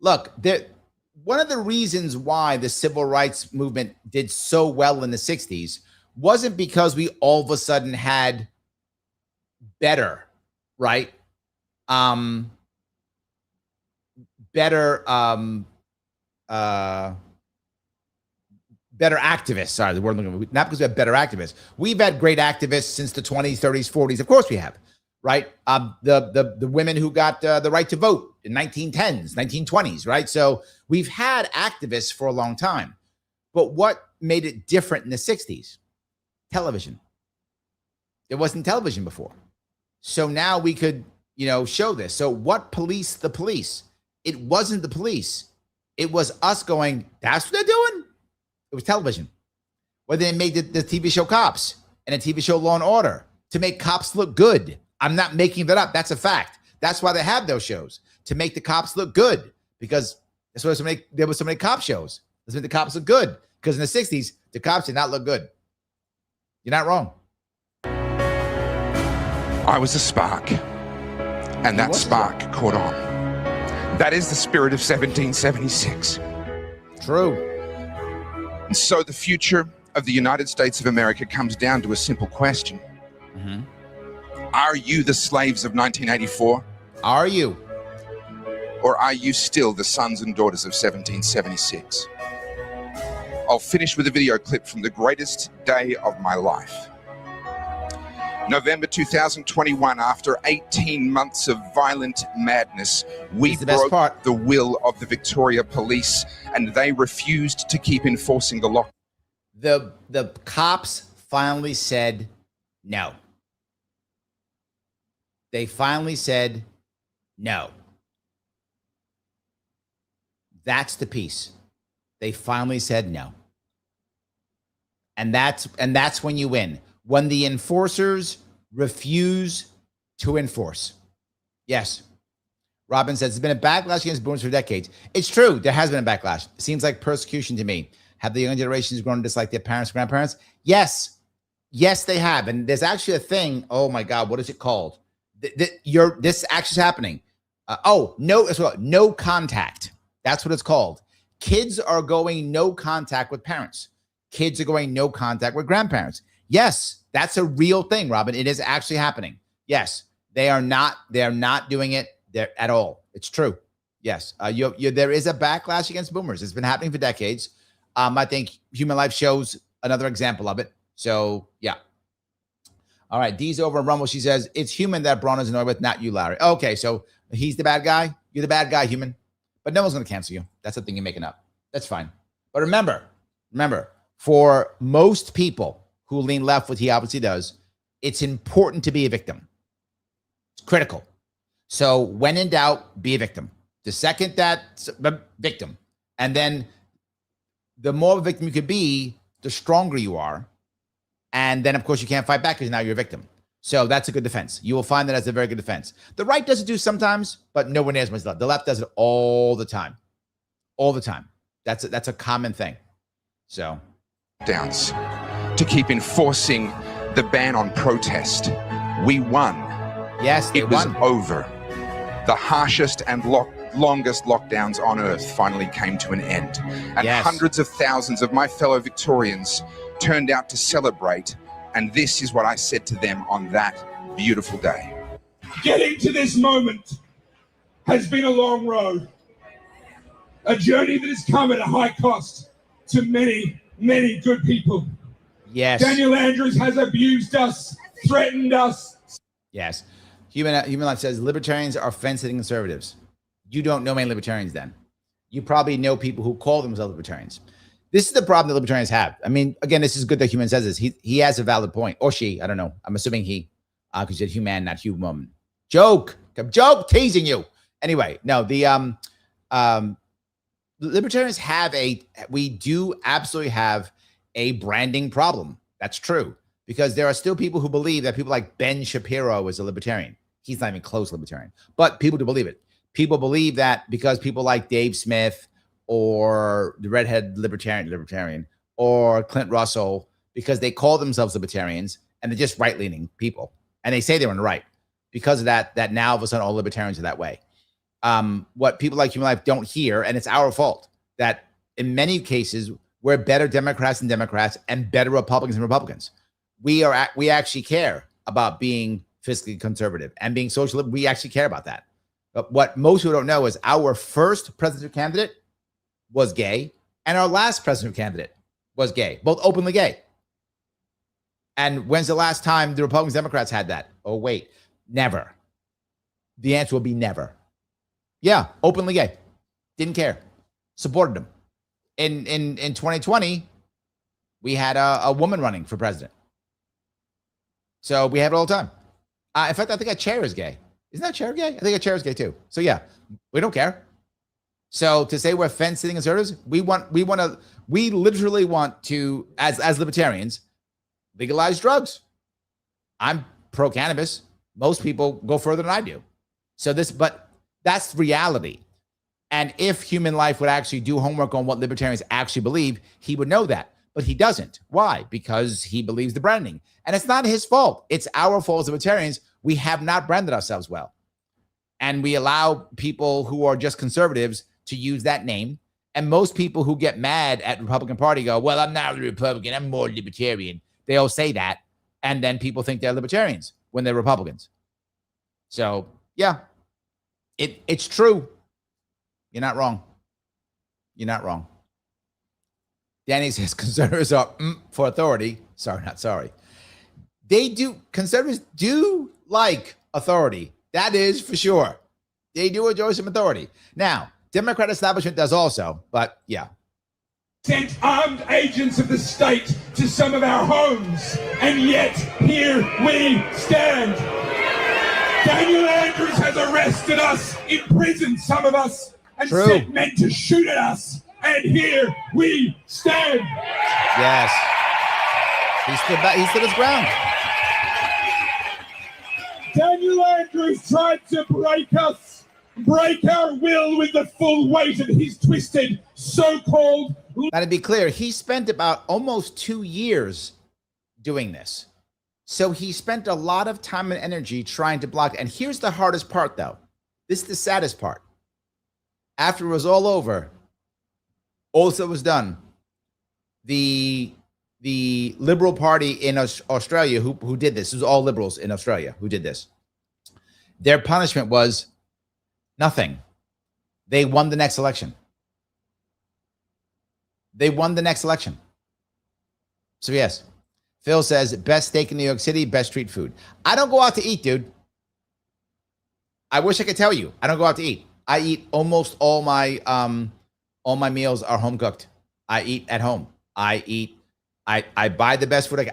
Look, one of the reasons why the civil rights movement did so well in the 60s wasn't because we all of a sudden had better, right? Better activists. Sorry, the word I'm looking for. Not because we have better activists. We've had great activists since the 20s, 30s, 40s. Of course we have, right? The women who got the right to vote in 1910s, 1920s, right? So we've had activists for a long time. But what made it different in the 60s? Television. There wasn't television before. So now we could, show this. So what policed the police? It wasn't the police. It was us going, that's what they're doing? It was television. Where they made the TV show Cops and a TV show Law and Order to make cops look good. I'm not making that up. That's a fact. That's why they have those shows, to make the cops look good, because that's why there was so many cop shows. Let's make the cops look good, because in the 60s, the cops did not look good. You're not wrong.
I was a spark, and that spark caught on. That is the spirit of 1776.
True.
And so the future of the United States of America comes down to a simple question.
Mm-hmm.
Are you the slaves of 1984?
Are you?
Or are you still the sons and daughters of 1776? I'll finish with a video clip from the greatest day of my life. November 2021, after 18 months of violent madness, we broke the will of the Victoria Police, and they refused to keep enforcing the law.
The cops finally said no. They finally said no. That's the piece. They finally said no. And that's when you win. When the enforcers refuse to enforce. Yes. Robin says, there's been a backlash against boomers for decades. It's true. There has been a backlash. It seems like persecution to me. Have the younger generations grown to dislike their parents, grandparents? Yes. Yes, they have. And there's actually a thing. Oh my God. What is it called? This actually is happening. No contact. That's what it's called. Kids are going no contact with parents. Kids are going no contact with grandparents. Yes, that's a real thing, Robin. It is actually happening. Yes, they are not doing it there at all. It's true. Yes, there is a backlash against boomers. It's been happening for decades. I think Human Life shows another example of it. So yeah. All right, Dee's over in Rumble. She says, it's Human that Braun is annoyed with, not you, Larry. Okay, so he's the bad guy. You're the bad guy, Human. But no one's going to cancel you. That's the thing you're making up. That's fine. But remember, Remember, for most people who lean left, what he obviously does, it's important to be a victim. It's critical. So when in doubt, be a victim. The second that victim, and then the more of a victim you could be, the stronger you are. And then, of course, you can't fight back because now you're a victim. So that's a good defense. You will find that as a very good defense. The right does it do sometimes, but nowhere near as much left. The left does it all the time. All the time. That's a common thing. So.
Downs to keep enforcing the ban on protest. We won.
Yes, they
it was
won.
over. The harshest and longest lockdowns on earth finally came to an end. And
Yes.
hundreds of thousands of my fellow Victorians turned out to celebrate. And this is what I said to them on that beautiful day.
Getting to this moment has been a long road. A journey that has come at a high cost to many, many good people.
Yes.
Daniel Andrews has abused us, threatened us.
Yes. Human Life says libertarians are fence-sitting conservatives. You don't know many libertarians then. You probably know people who call themselves libertarians. This is the problem that libertarians have. I mean, again, this is good that Human says this. He has a valid point. Or she, I don't know. I'm assuming he, because you said human, not human. Joke, teasing you. Anyway, no, the libertarians we do absolutely have a branding problem. That's true. Because there are still people who believe that people like Ben Shapiro is a libertarian. He's not even close libertarian, but people do believe it. People believe that because people like Dave Smith or the redhead libertarian or Clint Russell, because they call themselves libertarians and they're just right-leaning people. And they say they're on the right. Because of that now all of a sudden all libertarians are that way. What people like Human Life don't hear, and it's our fault, that in many cases, we're better Democrats than Democrats and better Republicans than Republicans. We actually care about being fiscally conservative and being social. We actually care about that. But what most people don't know is our first presidential candidate was gay, and our last presidential candidate was gay, both openly gay. And when's the last time the Republicans, Democrats had that? Oh, wait, never. The answer will be never. Yeah, openly gay. Didn't care. Supported them. In 2020, we had a woman running for president. So we have it all the time. In fact, I think our chair is gay. Isn't that chair gay? I think our chair is gay too. So yeah, we don't care. So to say we're fence-sitting conservatives, we literally want to, as libertarians, legalize drugs. I'm pro-cannabis. Most people go further than I do. But that's reality. And if Human Life would actually do homework on what libertarians actually believe, he would know that. But he doesn't. Why? Because he believes the branding. And it's not his fault. It's our fault as libertarians. We have not branded ourselves well. And we allow people who are just conservatives to use that name. And most people who get mad at the Republican Party go, well, I'm not a Republican, I'm more libertarian. They all say that. And then people think they're libertarians when they're Republicans. So, yeah, it's true. You're not wrong. You're not wrong. Danny says conservatives are for authority. Sorry, not sorry. Conservatives do like authority. That is for sure. They do enjoy some authority. Now, Democrat establishment does also, but yeah.
Sent armed agents of the state to some of our homes, and yet here we stand. Daniel Andrews has arrested us, imprisoned some of us, and sent men to shoot at us. And here we stand.
Yes. He stood his ground.
Daniel Andrews tried to break our will with the full weight of his twisted so-called...
Now, to be clear, he spent about almost 2 years doing this. So he spent a lot of time and energy trying to block. And here's the hardest part, though. This is the saddest part. After it was all over, all that was done, the Liberal Party in Australia who did this was all liberals in Australia who did this. Their punishment was nothing. They won the next election. They won the next election. So yes, Phil says best steak in New York City, best street food. I don't go out to eat, dude. I wish I could tell you. I don't go out to eat. I eat almost all my meals are home cooked. I eat at home. I buy the best food.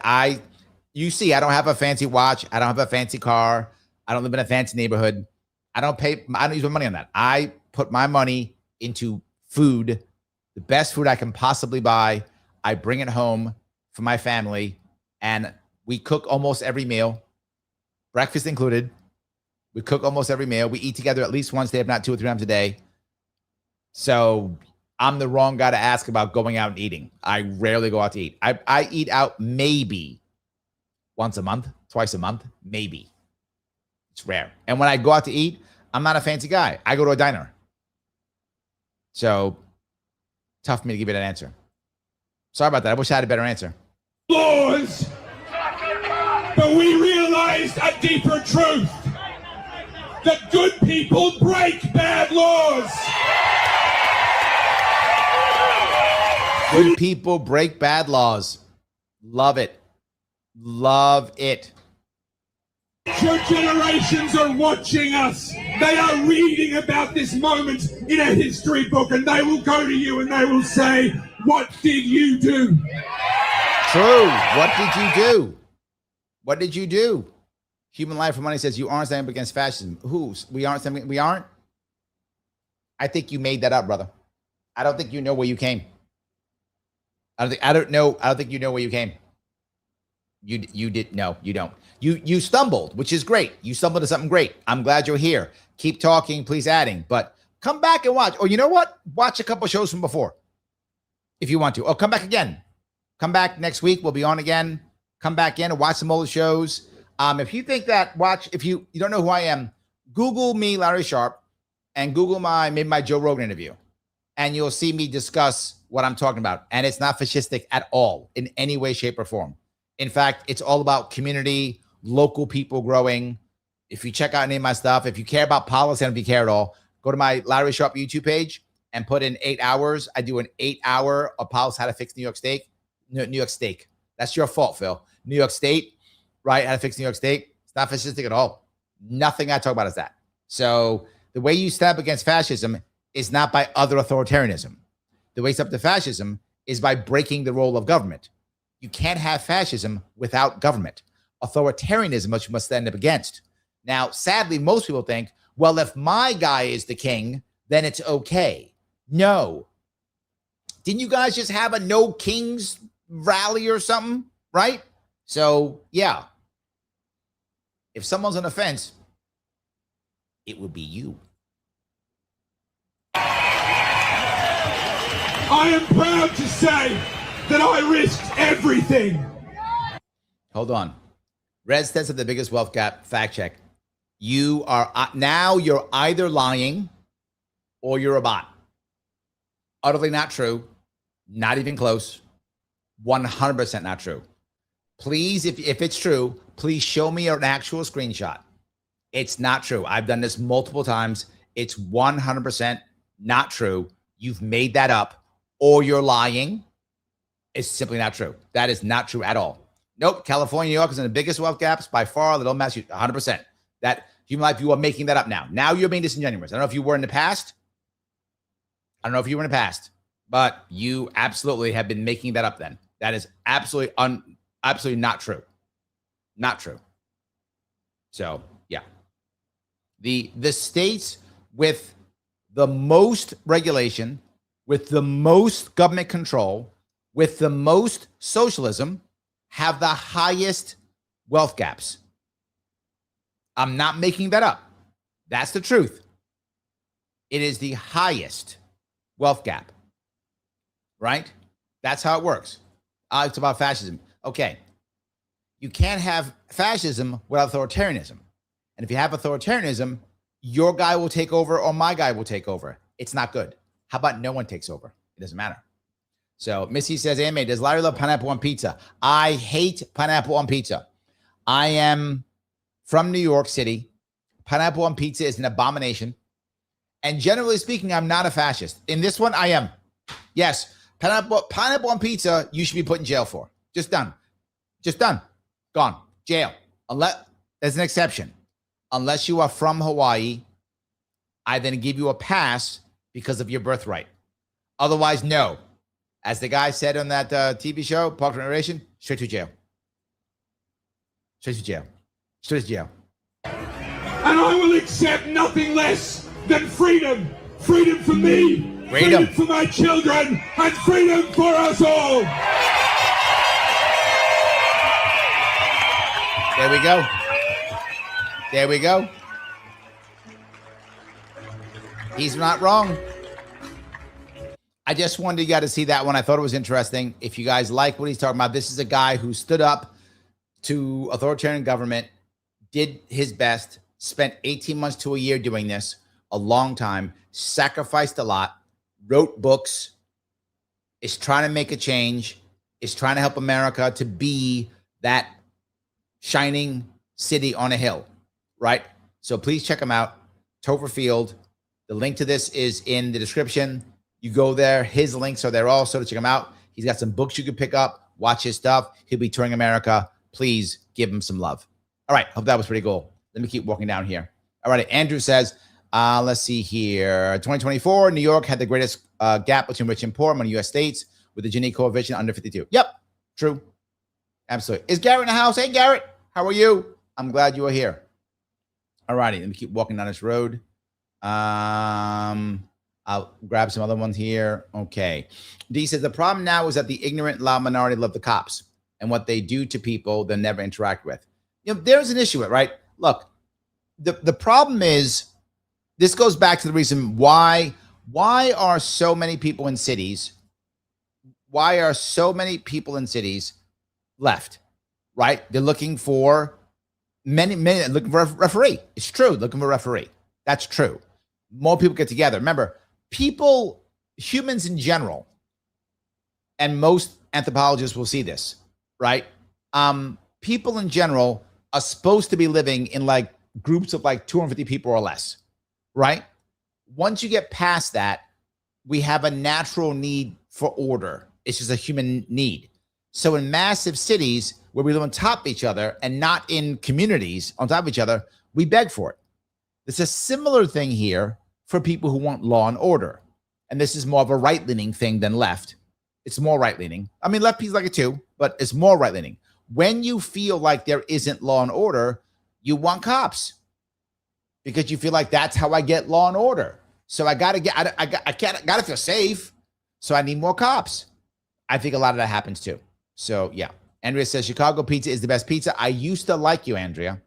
You see, I don't have a fancy watch. I don't have a fancy car. I don't live in a fancy neighborhood. I don't use my money on that. I put my money into food, the best food I can possibly buy. I bring it home for my family, and we cook almost every meal, breakfast included. We cook almost every meal. We eat together at least once a day, if not 2 or 3 times a day. So I'm the wrong guy to ask about going out and eating. I rarely go out to eat. I eat out maybe once a month, twice a month, maybe. It's rare. And when I go out to eat, I'm not a fancy guy. I go to a diner. So tough for me to give you that answer. Sorry about that. I wish I had a better answer.
Laws, but we realized a deeper truth. That good people break bad laws.
Good people break bad laws. Love it. Love it.
Future generations are watching us. They are reading about this moment in a history book, and they will go to you and they will say, "What did you do?"
True. What did you do? What did you do? Human Life for Money says you aren't standing up against fascism. We aren't standing. We aren't. I think you made that up, brother. I don't think you know where you came. I don't think you know where you came. You did. No, you don't. You stumbled, which is great. You stumbled to something great. I'm glad you're here. Keep talking, please adding, but come back and watch. Or you know what? Watch a couple shows from before if you want to. Oh, come back again. Come back next week. We'll be on again. Come back in and watch some old shows. If you think that, if you don't know who I am, Google me, Larry Sharpe, and Google maybe my Joe Rogan interview, and you'll see me discuss what I'm talking about. And it's not fascistic at all in any way, shape, or form. In fact, it's all about community, local people growing. If you check out any of my stuff, if you care about policy, and if you care at all, go to my Larry Sharpe YouTube page and put in 8 hours. I do an 8-hour of policy, how to fix New York State. New York State. That's your fault, Phil. New York State, right? How to fix New York State. It's not fascistic at all. Nothing I talk about is that. So the way you stand up against fascism is not by other authoritarianism. The way you stand up to fascism is by breaking the role of government. You can't have fascism without government. Authoritarianism, which you must stand up against. Now, sadly, most people think, well, if my guy is the king, then it's okay. No. Didn't you guys just have a no kings rally or something, right? So, yeah. If someone's on the fence, it would be you.
I am proud to say that I risked everything.
Hold on. Red says that the biggest wealth gap, fact check. You are now you're either lying or you're a bot. Utterly not true. Not even close. 100% not true. Please, if it's true, please show me an actual screenshot. It's not true. I've done this multiple times. It's 100% not true. You've made that up or you're lying. It's simply not true. That is not true at all. Nope. California, New York is in the biggest wealth gaps by far. Little Massachusetts, 100%. That Human Life, you are making that up now. Now you're being disingenuous. I don't know if you were in the past. But you absolutely have been making that up then. That is absolutely not true. Not true. So, yeah. The states with the most regulation, with the most government control, with the most socialism have the highest wealth gaps. I'm not making that up. That's the truth. It is the highest wealth gap, right? That's how it works. It's about fascism. Okay. You can't have fascism without authoritarianism. And if you have authoritarianism, your guy will take over or my guy will take over. It's not good. How about no one takes over? It doesn't matter. So Missy says, AMA, does Larry love pineapple on pizza? I hate pineapple on pizza. I am from New York City. Pineapple on pizza is an abomination. And generally speaking, I'm not a fascist. In this one, I am. Yes, pineapple on pizza, you should be put in jail for. Just done. Gone. Jail. Unless there's an exception. Unless you are from Hawaii, I then give you a pass because of your birthright. Otherwise, no. As the guy said on that TV show, Park Generation, straight to jail. Straight to jail. Straight to jail.
And I will accept nothing less than freedom. Freedom for me.
Freedom
for my children. And freedom for us all.
There we go. There we go. He's not wrong. I just wanted you guys to see that one. I thought it was interesting. If you guys like what he's talking about, this is a guy who stood up to authoritarian government, did his best, spent 18 months to a year doing this, a long time, sacrificed a lot, wrote books, is trying to make a change, is trying to help America to be that shining city on a hill, right? So please check him out, Topher Field. The link to this is in the description. You go there. His links are there also to check him out. He's got some books you can pick up, watch his stuff. He'll be touring America. Please give him some love. All right. Hope that was pretty cool. Let me keep walking down here. All right. Andrew says, let's see here. 2024, New York had the greatest gap between rich and poor among U.S. states with the Gini coefficient under 52. Yep. True. Absolutely. Is Garrett in the house? Hey, Garrett. How are you? I'm glad you are here. All righty. Let me keep walking down this road. I'll grab some other ones here. Okay. D says, the problem now is that the ignorant, loud minority love the cops and what they do to people they never interact with. You know, there's an issue with it, right? Look, the problem is, this goes back to the reason why are so many people in cities, left, right? They're looking for many looking for a referee. It's true, looking for a referee. That's true. More people get together. Remember, humans in general, and most anthropologists will see this, right? People in general are supposed to be living in like groups of like 250 people or less, right? Once you get past that, we have a natural need for order. It's just a human need. So in massive cities where we live on top of each other and not in communities on top of each other, we beg for it. It's a similar thing here for people who want law and order. And this is more of a right-leaning thing than left. It's more right-leaning. I mean, left people like it too, but it's more right-leaning. When you feel like there isn't law and order, you want cops because you feel like that's how I get law and order. So I gotta feel safe. So I need more cops. I think a lot of that happens too. So yeah. Andrea says Chicago pizza is the best pizza. I used to like you, Andrea.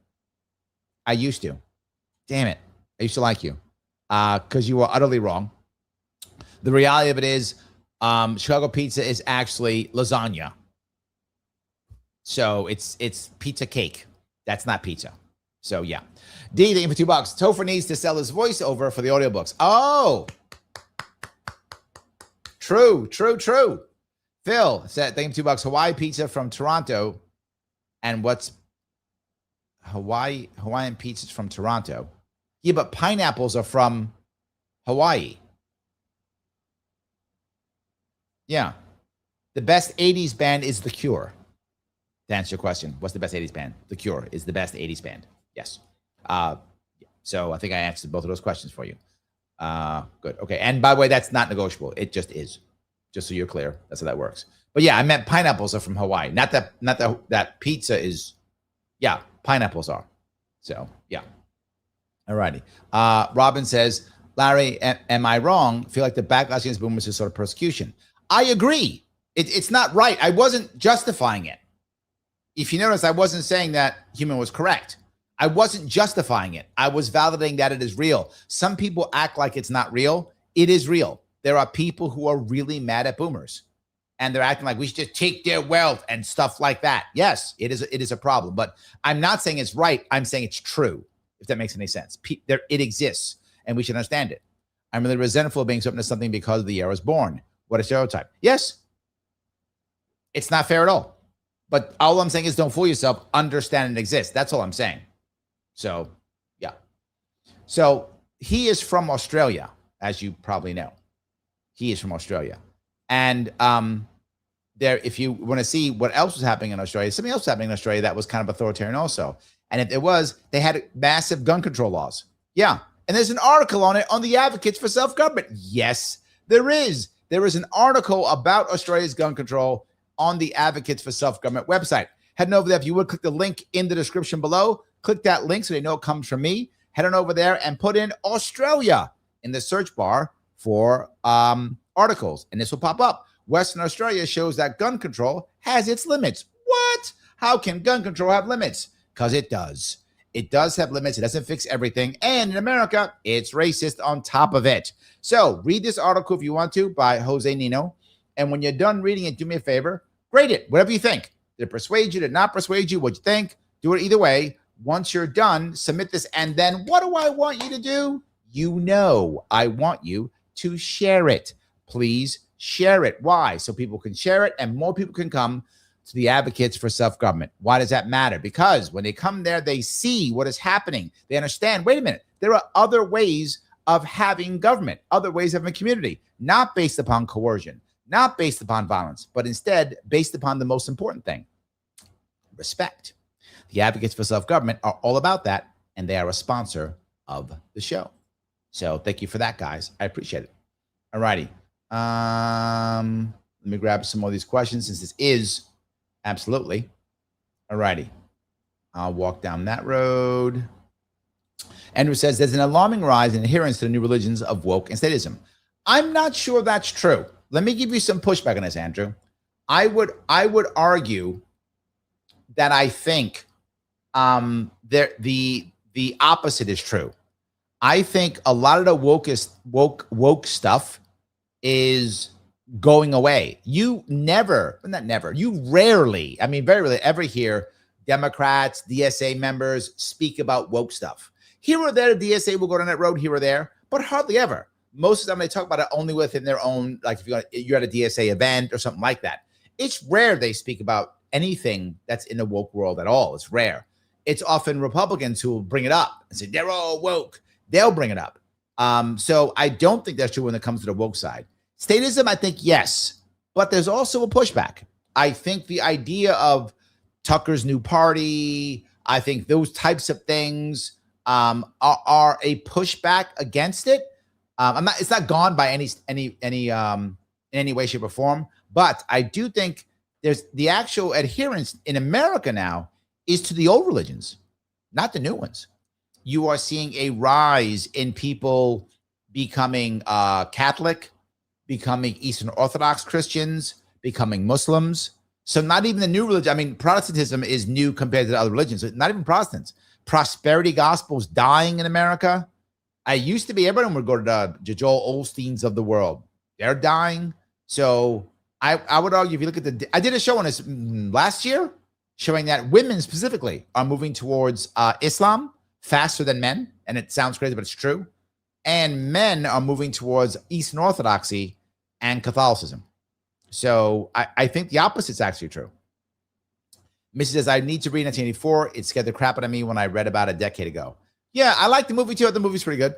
I used to. Damn it. I used to like you because you were utterly wrong. The reality of it is Chicago pizza is actually lasagna. So it's pizza cake. That's not pizza. So yeah. D, thank you for $2. Topher needs to sell his voiceover for the audiobooks. Oh. True. Phil said, thank you for $2. Hawaii pizza from Toronto. And what's Hawaiian pizzas from Toronto? Yeah, but pineapples are from Hawaii. Yeah. The best 80s band is The Cure. To answer your question, what's the best 80s band? The Cure is the best 80s band. Yes. So I think I answered both of those questions for you. Good. Okay. And by the way, that's not negotiable. It just is. Just so you're clear. That's how that works. But yeah, I meant pineapples are from Hawaii. Not that pizza is. Yeah, pineapples are. So yeah. All righty. Robin says, Larry, am I wrong? Feel like the backlash against boomers is sort of persecution. I agree. It's not right. I wasn't justifying it. If you notice, I wasn't saying that human was correct. I wasn't justifying it. I was validating that it is real. Some people act like it's not real. It is real. There are people who are really mad at boomers, and they're acting like we should just take their wealth and stuff like that. Yes, it is a problem, but I'm not saying it's right. I'm saying it's true, if that makes any sense. It exists, and we should understand it. I'm really resentful of being something to something because of the year I was born. What a stereotype. Yes, it's not fair at all. But all I'm saying is don't fool yourself. Understand it exists. That's all I'm saying. So, yeah. So he is from Australia, as you probably know. He is from Australia. And if you want to see what else was happening in Australia, something else was happening in Australia that was kind of authoritarian also. And if it was, they had massive gun control laws. Yeah. And there's an article on it on the Advocates for Self-Government. Yes, there is. there is an article about Australia's gun control on the Advocates for Self-Government website. Head over there. If you would, click the link in the description below. Click that link so they know it comes from me. Head on over there and put in Australia in the search bar for articles, and this will pop up. Western Australia shows that gun control has its limits. What? How can gun control have limits? Because it does. It does have limits. It doesn't fix everything. And in America, it's racist on top of it. So read this article if you want to by Jose Nino. And when you're done reading it, do me a favor, grade it, whatever you think. Did it persuade you? Did it not persuade you? What'd you think? Do it either way. Once you're done, submit this. And then what do I want you to do? You know, I want you to share it. Please share it. Why? So people can share it and more people can come to the Advocates for Self-Government. Why does that matter? Because when they come there, they see what is happening. They understand, wait a minute, there are other ways of having government, other ways of having a community, not based upon coercion, not based upon violence, but instead based upon the most important thing, respect. The Advocates for Self-Government are all about that, and they are a sponsor of the show. So thank you for that, guys. I appreciate it. All righty. Let me grab some more of these questions since this is absolutely. All righty. I'll walk down that road. Andrew says there's an alarming rise in adherence to the new religions of woke and statism. I'm not sure that's true. Let me give you some pushback on this, Andrew. I would argue that I think the opposite is true. I think a lot of the woke stuff is going away. You rarely, I mean, very rarely ever hear Democrats, DSA members speak about woke stuff. Here or there, the DSA will go down that road here or there, but hardly ever. Most of the time they talk about it only within their own, like if you're at a DSA event or something like that. It's rare they speak about anything that's in the woke world at all. It's rare. It's often Republicans who will bring it up and say, they're all woke. They'll bring it up. So I don't think that's true when it comes to the woke side. Statism, I think, yes, but there's also a pushback. I think the idea of Tucker's new party, I think those types of things are a pushback against it. It's not gone by any in any way, shape, or form, but I do think there's the actual adherence in America now is to the old religions, not the new ones. You are seeing a rise in people becoming Catholic, becoming Eastern Orthodox Christians, becoming Muslims. So not even the new religion. I mean, Protestantism is new compared to the other religions. Not even Protestants. Prosperity gospel's dying in America. I used to be, everyone would go to the Joel Osteens of the world. They're dying. So I would argue, if you look at I did a show on this last year, showing that women specifically are moving towards Islam faster than men. And it sounds crazy, but it's true. And men are moving towards Eastern Orthodoxy and Catholicism. So I think the opposite is actually true. Missy says, I need to read 1984. It scared the crap out of me when I read about it a decade ago. Yeah, I like the movie too. The movie's pretty good.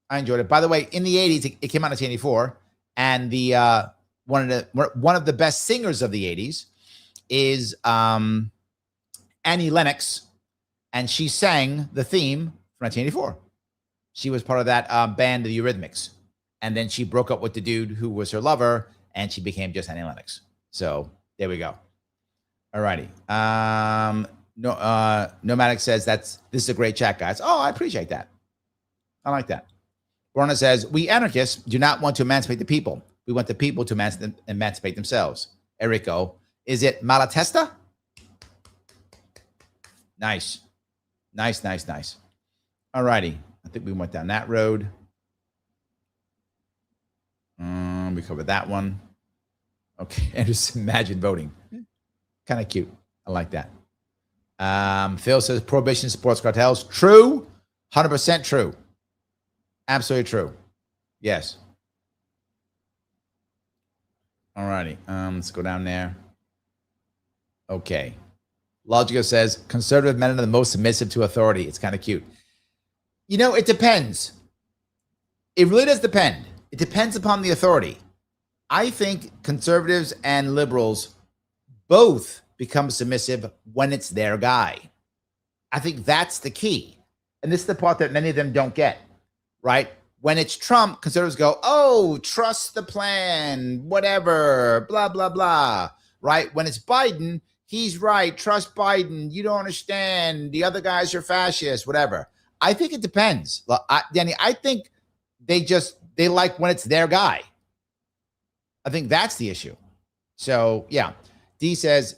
I enjoyed it. By the way, in the 80s, it came out in 1984. And the one of the best singers of the 80s is Annie Lennox. And she sang the theme from 1984. She was part of that band, the Eurythmics. And then she broke up with the dude who was her lover, and she became just Annie Lennox. So there we go. All righty. Nomadic says this is a great chat, guys. Oh, I appreciate that. I like that. Rona says, we anarchists do not want to emancipate the people. We want the people to emancipate themselves. Erico, is it Malatesta? Nice. Nice. All righty. I think we went down that road. We covered that one. Okay. And just imagine voting. Kind of cute. I like that. Phil says prohibition supports cartels. True. 100% true. Absolutely true. Yes. All righty. Let's go down there. Okay. Logico says conservative men are the most submissive to authority. It's kind of cute. You know, it depends. It really does depend. It depends upon the authority. I think conservatives and liberals both become submissive when it's their guy. I think that's the key. And this is the part that many of them don't get, right? When it's Trump, conservatives go, oh, trust the plan, whatever, blah, blah, blah, right? When it's Biden, he's right, trust Biden, you don't understand, the other guys are fascists, whatever. I think it depends. Danny, I think they like when it's their guy. I think that's the issue. So, yeah. D says,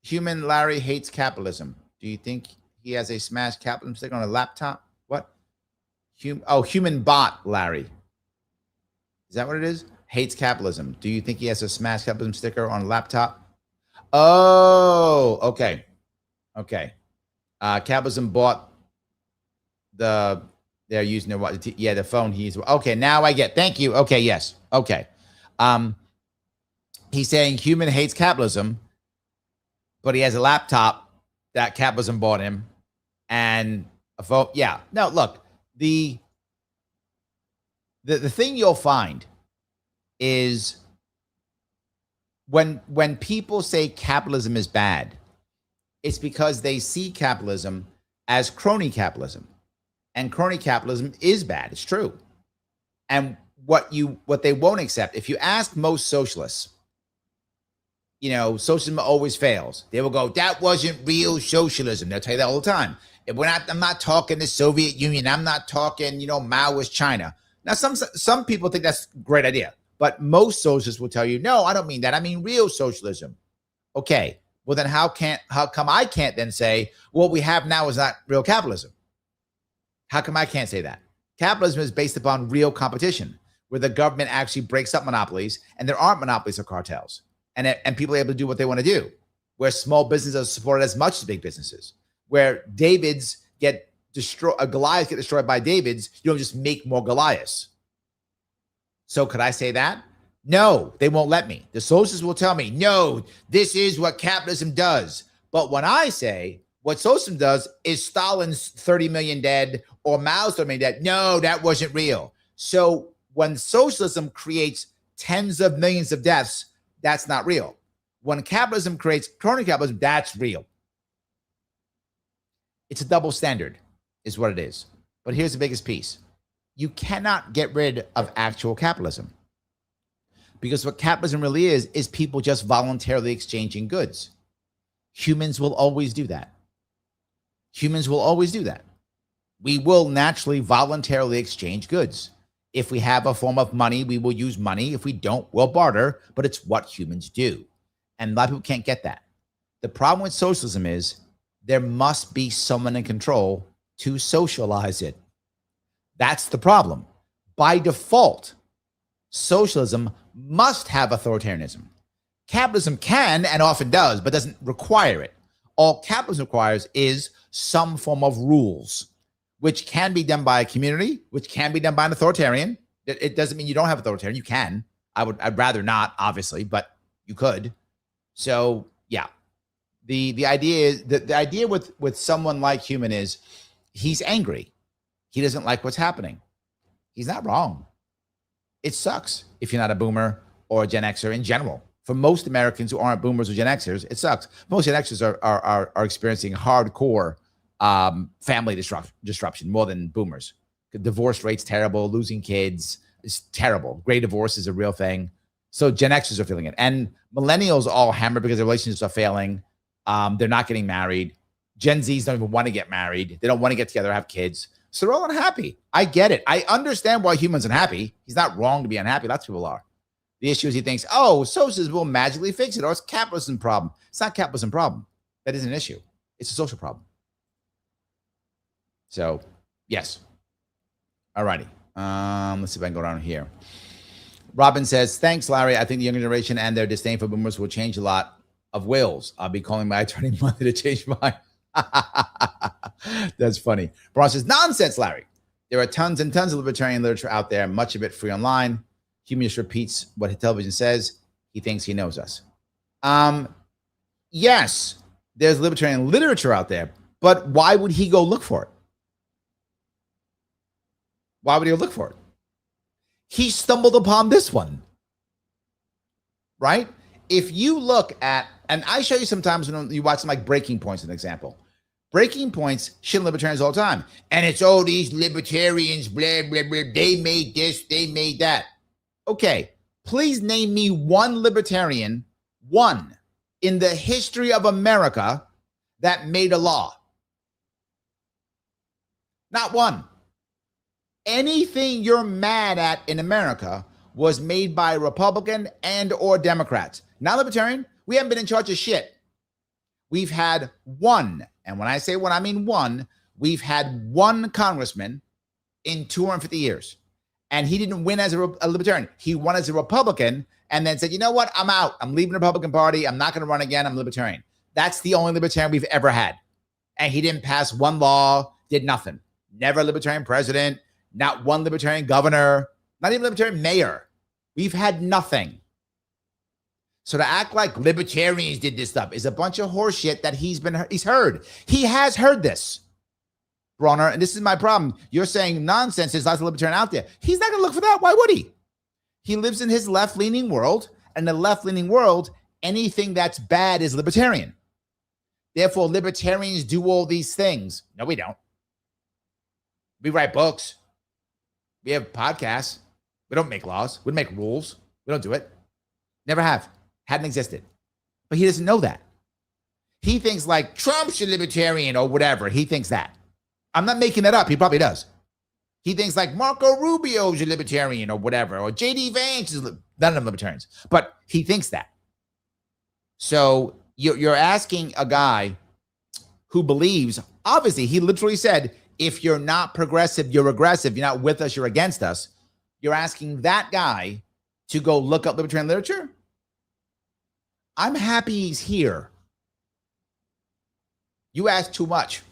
human Larry hates capitalism. Do you think he has a smashed capitalism sticker on a laptop? What? Human bot Larry. Is that what it is? Hates capitalism. Do you think he has a smashed capitalism sticker on a laptop? Oh, okay. Okay. Capitalism bought they're using the phone he's okay. Now I get. Thank you. Okay. Yes. Okay. He's saying human hates capitalism, but he has a laptop that capitalism bought him and a phone. Yeah. No, look, the thing you'll find is when people say capitalism is bad, it's because they see capitalism as crony capitalism. And crony capitalism is bad. It's true. And what they won't accept, if you ask most socialists, socialism always fails. They will go, that wasn't real socialism. They'll tell you that all the time. I'm not talking the Soviet Union. I'm not talking, Maoist China. Now, some people think that's a great idea, but most socialists will tell you, no, I don't mean that. I mean real socialism. Okay. Well, then how come I can't then say, what we have now is not real capitalism? How come I can't say that? Capitalism is based upon real competition, where the government actually breaks up monopolies, and there aren't monopolies or cartels, and people are able to do what they want to do, where small businesses are supported as much as big businesses, where Goliaths get destroyed by Davids. You don't just make more Goliaths. So could I say that? No, they won't let me. The socialists will tell me, no, this is what capitalism does. But when I say what socialism does is Stalin's 30 million dead or Mao's 30 million dead, no, that wasn't real. So when socialism creates tens of millions of deaths, that's not real. When capitalism creates crony capitalism, that's real. It's a double standard, is what it is. But here's the biggest piece. You cannot get rid of actual capitalism. Because what capitalism really is people just voluntarily exchanging goods. Humans will always do that. Humans will always do that. We will naturally voluntarily exchange goods. If we have a form of money, we will use money. If we don't, we'll barter, but it's what humans do. And a lot of people can't get that. The problem with socialism is there must be someone in control to socialize it. That's the problem. By default, socialism must have authoritarianism. Capitalism can and often does, but doesn't require it. All capitalism requires is some form of rules, which can be done by a community, which can be done by an authoritarian. It doesn't mean you don't have authoritarian. You can. I'd rather not, obviously, but you could. So yeah, the idea is the idea with someone like Human is he's angry. He doesn't like what's happening. He's not wrong. It sucks if you're not a boomer or a Gen Xer in general. For most Americans who aren't boomers or Gen Xers, it sucks. Most Gen Xers are experiencing hardcore family disruption more than boomers. The divorce rate's terrible. Losing kids is terrible. Gray divorce is a real thing. So Gen Xers are feeling it. And millennials all hammered because their relationships are failing. They're not getting married. Gen Zs don't even want to get married. They don't want to get together, have kids. So they're all unhappy. I get it. I understand why Human's unhappy. He's not wrong to be unhappy. Lots of people are. The issue is he thinks, oh, socialism will magically fix it, or it's capitalism problem. It's not capitalism problem. That is an issue. It's a social problem. So, yes. All righty. Let's see if I can go down here. Robin says, thanks, Larry. I think the younger generation and their disdain for boomers will change a lot of wills. I'll be calling my attorney Monday to change mine. That's funny. Braun says, nonsense, Larry. There are tons and tons of libertarian literature out there, much of it free online. Human just repeats what television says. He thinks he knows us. Yes, there's libertarian literature out there, but why would he go look for it? Why would he go look for it? He stumbled upon this one, right? If you look at, and I show you sometimes when you watch some like Breaking Point's an example. Breaking Point's shit libertarians all the time. And it's, oh, these libertarians, blah, blah, blah, they made this, they made that. Okay, please name me one libertarian, one, in the history of America that made a law. Not one. Anything you're mad at in America was made by Republican and or Democrats. Not libertarian. We haven't been in charge of shit. We've had one, and when I say one, I mean one. We've had one congressman in 250 years, and he didn't win as a libertarian. He won as a Republican and then said, you know what? I'm out. I'm leaving the Republican Party. I'm not going to run again. I'm libertarian. That's the only libertarian we've ever had. And he didn't pass one law, did nothing. Never a libertarian president, not one libertarian governor, not even a libertarian mayor. We've had nothing. So to act like libertarians did this stuff is a bunch of horseshit that he's heard. He has heard this, Bronner, and this is my problem. You're saying nonsense. There's lots of libertarian out there. He's not going to look for that. Why would he? He lives in his left-leaning world, and in the left-leaning world, anything that's bad is libertarian. Therefore, libertarians do all these things. No, we don't. We write books. We have podcasts. We don't make laws. We don't make rules. We don't do it. Never have. Hadn't existed. But he doesn't know that. He thinks like Trump's a libertarian or whatever. He thinks that. I'm not making that up. He probably does. He thinks like Marco Rubio's a libertarian or whatever, or J.D. Vance is, none of them libertarians. But he thinks that. So you're asking a guy who believes, obviously, he literally said, if you're not progressive, you're aggressive. You're not with us, you're against us. You're asking that guy to go look up libertarian literature? I'm happy he's here. You asked too much.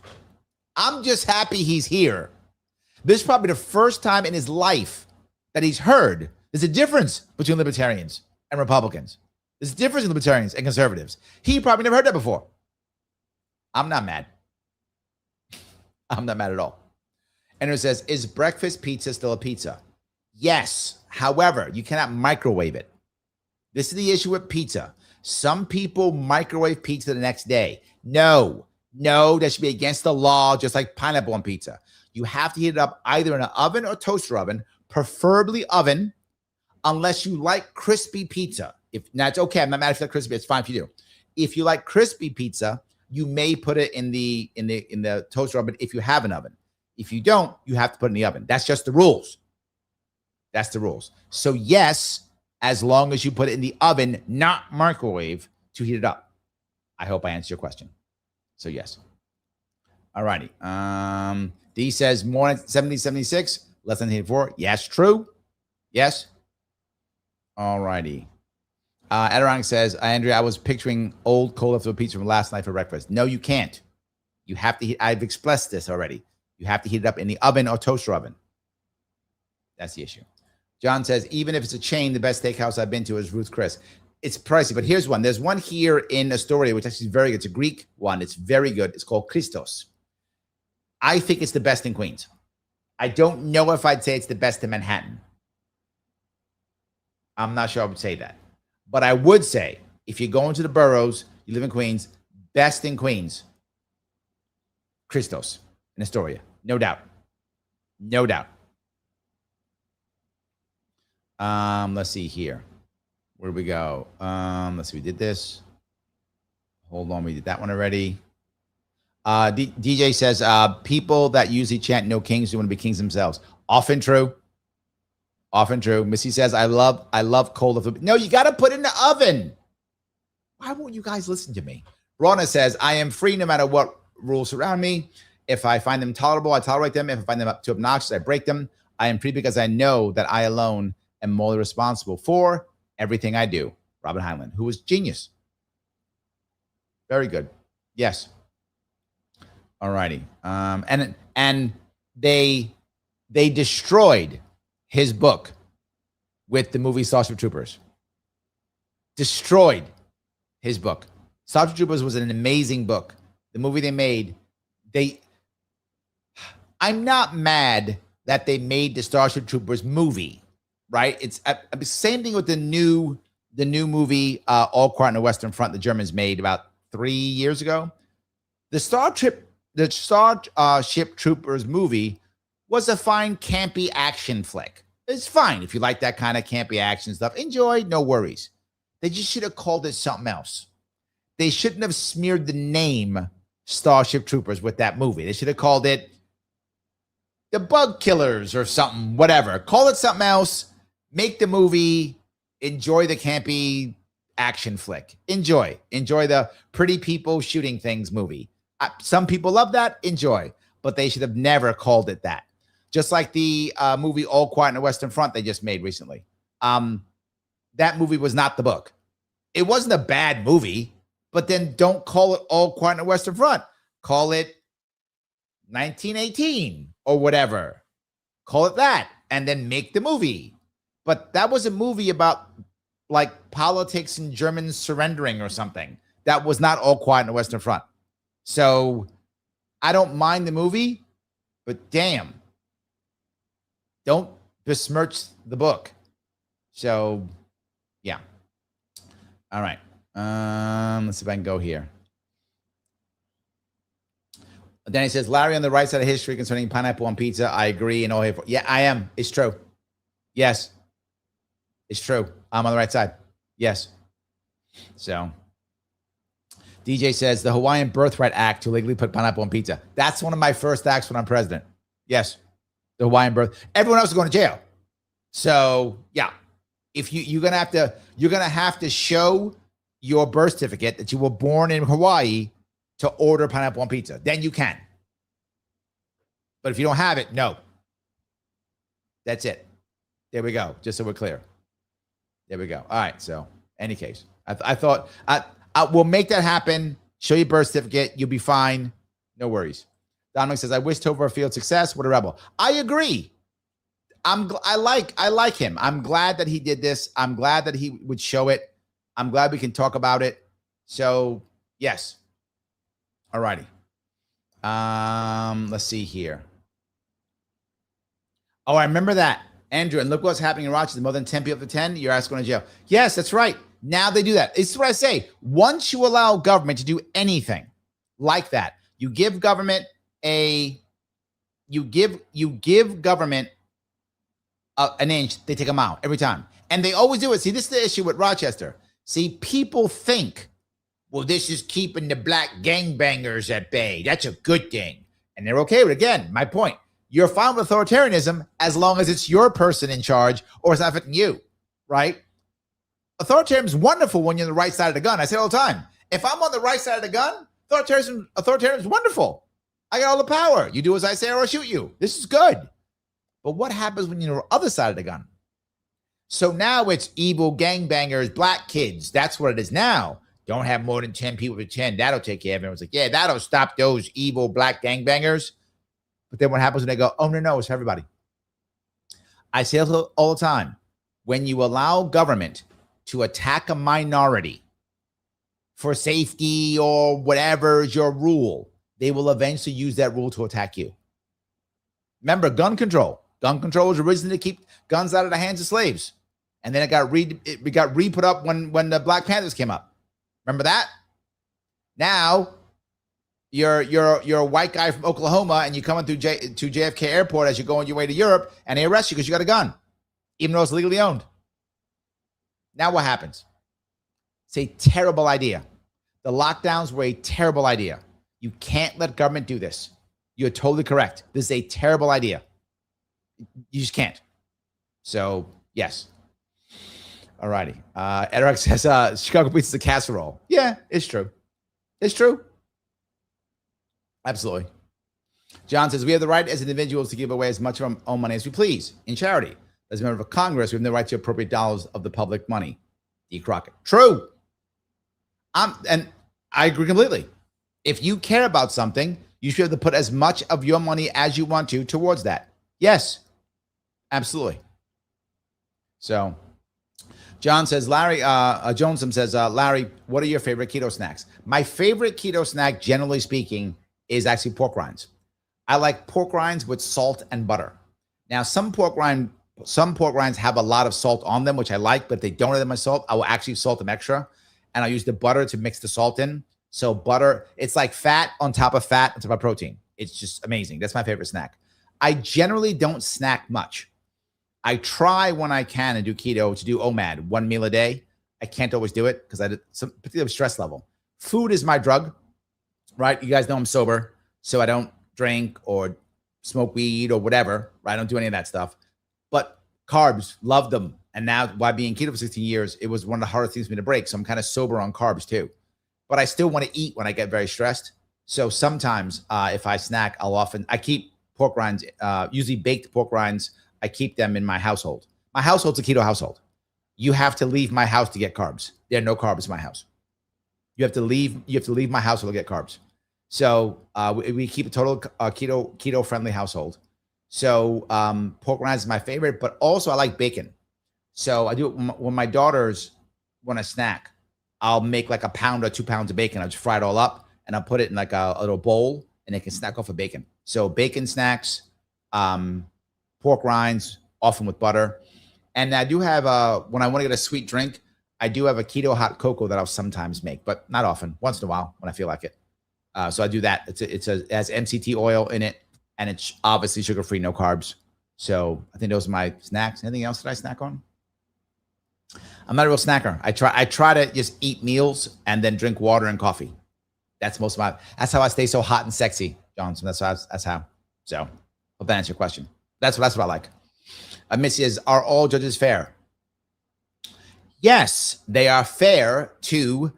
I'm just happy he's here. This is probably the first time in his life that he's heard there's a difference between libertarians and Republicans. There's a difference in libertarians and conservatives. He probably never heard that before. I'm not mad. I'm not mad at all. And it says, is breakfast pizza still a pizza? Yes. However, you cannot microwave it. This is the issue with pizza. Some people microwave pizza the next day. No, that should be against the law, just like pineapple on pizza. You have to heat it up either in an oven or toaster oven, preferably oven, unless you like crispy pizza. Now it's okay. I'm not mad if you like crispy. It's fine if you do. If you like crispy pizza, you may put it in the toaster oven if you have an oven. If you don't, you have to put it in the oven. That's just the rules. That's the rules. So yes, as long as you put it in the oven, not microwave, to heat it up. I hope I answered your question. So yes. All righty. D says more than 7076, less than 84. Yes, true. Yes. All righty. Adirondack says, Andrea, I was picturing old cold leftover pizza from last night for breakfast. No, you can't. You have to heat. I've expressed this already. You have to heat it up in the oven or toaster oven. That's the issue. John says, even if it's a chain, the best steakhouse I've been to is Ruth's Chris. It's pricey, but here's one. There's one here in Astoria, which actually is very good. It's a Greek one. It's very good. It's called Christos. I think it's the best in Queens. I don't know if I'd say it's the best in Manhattan. I'm not sure I would say that. But I would say, if you go into the boroughs, you live in Queens, best in Queens, Christos in Astoria. No doubt. No doubt. Let's see here. Where do we go? Let's see. We did this. Hold on. We did that one already. DJ says, people that usually chant no kings who want to be kings themselves. Often true. Often true. Missy says, I love cold food. No, you got to put it in the oven. Why won't you guys listen to me? Rona says, I am free no matter what rules surround me. If I find them tolerable, I tolerate them. If I find them too obnoxious, I break them. I am free because I know that I alone am morally responsible for everything I do. Robin Heinlein, who was genius. Very good. Yes. All righty. And they destroyed his book with the movie Starship Troopers. Destroyed his book. Starship Troopers was an amazing book. The movie they made, I'm not mad that they made the Starship Troopers movie, right? It's the same thing with the new movie, All Quiet on the Western Front, the Germans made about 3 years ago. The Starship the Starship Troopers movie was a fine campy action flick. It's fine if you like that kind of campy action stuff. Enjoy, no worries. They just should have called it something else. They shouldn't have smeared the name Starship Troopers with that movie. They should have called it The Bug Killers or something, whatever. Call it something else. Make the movie. Enjoy the campy action flick. Enjoy the pretty people shooting things movie. Some people love that. Enjoy. But they should have never called it that. Just like the movie All Quiet on the Western Front they just made recently. That movie was not the book. It wasn't a bad movie, but then don't call it All Quiet on the Western Front. Call it 1918 or whatever. Call it that and then make the movie. But that was a movie about like politics and Germans surrendering or something. That was not All Quiet on the Western Front. So I don't mind the movie, but damn, don't besmirch the book. So yeah. All right. Let's see if I can go here. Danny says, Larry on the right side of history concerning pineapple on pizza. I agree. And all here. Yeah, I am. It's true. Yes. It's true. I'm on the right side. Yes. So DJ says the Hawaiian Birthright Act to legally put pineapple on pizza. That's one of my first acts when I'm president. Yes. The Hawaiian birth. Everyone else is going to jail. So yeah. If you're gonna have to show your birth certificate that you were born in Hawaii to order pineapple on pizza. Then you can. But if you don't have it, no. That's it. There we go. Just so we're clear. There we go. All right. So, any case, I thought I will make that happen. Show your birth certificate. You'll be fine. No worries. Dominic says, I wish Topher Field success. What a rebel. I agree. I like him. I'm glad that he did this. I'm glad that he would show it. I'm glad we can talk about it. So, yes. All righty. Let's see here. Oh, I remember that. Andrew, and look what's happening in Rochester. More than 10 people to 10, you're asked going to jail. Yes, that's right. Now they do that. It's what I say. Once you allow government to do anything like that, you give government an inch, they take a mile every time. And they always do it. See, this is the issue with Rochester. See, people think, well, this is keeping the black gangbangers at bay. That's a good thing. And they're okay with it. Again, my point. You're fine with authoritarianism as long as it's your person in charge or it's not affecting you, right? Authoritarianism is wonderful when you're on the right side of the gun. I say it all the time. If I'm on the right side of the gun, authoritarianism is wonderful. I got all the power. You do as I say or I'll shoot you. This is good. But what happens when you're on the other side of the gun? So now it's evil gangbangers, black kids. That's what it is now. Don't have more than 10 people to 10. That'll take care of it. Everyone's like, yeah, that'll stop those evil black gangbangers. But then what happens when they go, oh, no, it's for everybody. I say it all the time. When you allow government to attack a minority for safety or whatever is your rule, they will eventually use that rule to attack you. Remember, gun control. Gun control was originally to keep guns out of the hands of slaves. And then it got re-put up when the Black Panthers came up. Remember that? Now, you're a white guy from Oklahoma and you come in to JFK Airport as you're going your way to Europe and they arrest you because you got a gun, even though it's legally owned. Now what happens? It's a terrible idea. The lockdowns were a terrible idea. You can't let government do this. You're totally correct. This is a terrible idea. You just can't. So, yes. All righty. Eric says, Chicago pizza is a casserole. Yeah, it's true. It's true. Absolutely. John says, we have the right as individuals to give away as much of our own money as we please in charity. As a member of Congress, we have the right to appropriate dollars of the public money. D. Crockett. True. And I agree completely. If you care about something, you should have to put as much of your money as you want to towards that. Yes, absolutely. So John says, Larry, Jonesum says, Larry, what are your favorite keto snacks? My favorite keto snack, generally speaking, is actually pork rinds. I like pork rinds with salt and butter. Now, some pork rinds have a lot of salt on them, which I like, but if they don't have that much salt, I will actually salt them extra. And I'll use the butter to mix the salt in. So butter, it's like fat on top of protein. It's just amazing. That's my favorite snack. I generally don't snack much. I try when I can and do keto to do OMAD, 1 meal a day. I can't always do it because I did some particular stress level. Food is my drug, right? You guys know I'm sober, so I don't drink or smoke weed or whatever, right? I don't do any of that stuff. But carbs, love them. And now, by being keto for 16 years, it was one of the hardest things for me to break. So I'm kind of sober on carbs too. But I still want to eat when I get very stressed. So sometimes if I snack, I keep pork rinds, usually baked pork rinds. I keep them in my household. My household's a keto household. You have to leave my house to get carbs. There are no carbs in my house. You have to leave my household to get carbs. So we keep a total keto friendly household. So pork rinds is my favorite, but also I like bacon. So I do when my daughters want a snack, I'll make like a pound or 2 pounds of bacon. I'll just fry it all up and I'll put it in like a little bowl and they can snack off of bacon. So bacon snacks, pork rinds, often with butter. And I do have when I want to get a sweet drink, I do have a keto hot cocoa that I'll sometimes make, but not often, once in a while when I feel like it. So I do that. It has MCT oil in it and it's obviously sugar-free, no carbs. So I think those are my snacks. Anything else that I snack on? I'm not a real snacker. I try to just eat meals and then drink water and coffee. That's that's how I stay so hot and sexy, Johnson. That's how. So hope that answers your question. That's what I like. Missy says, are all judges fair? Yes, they are fair to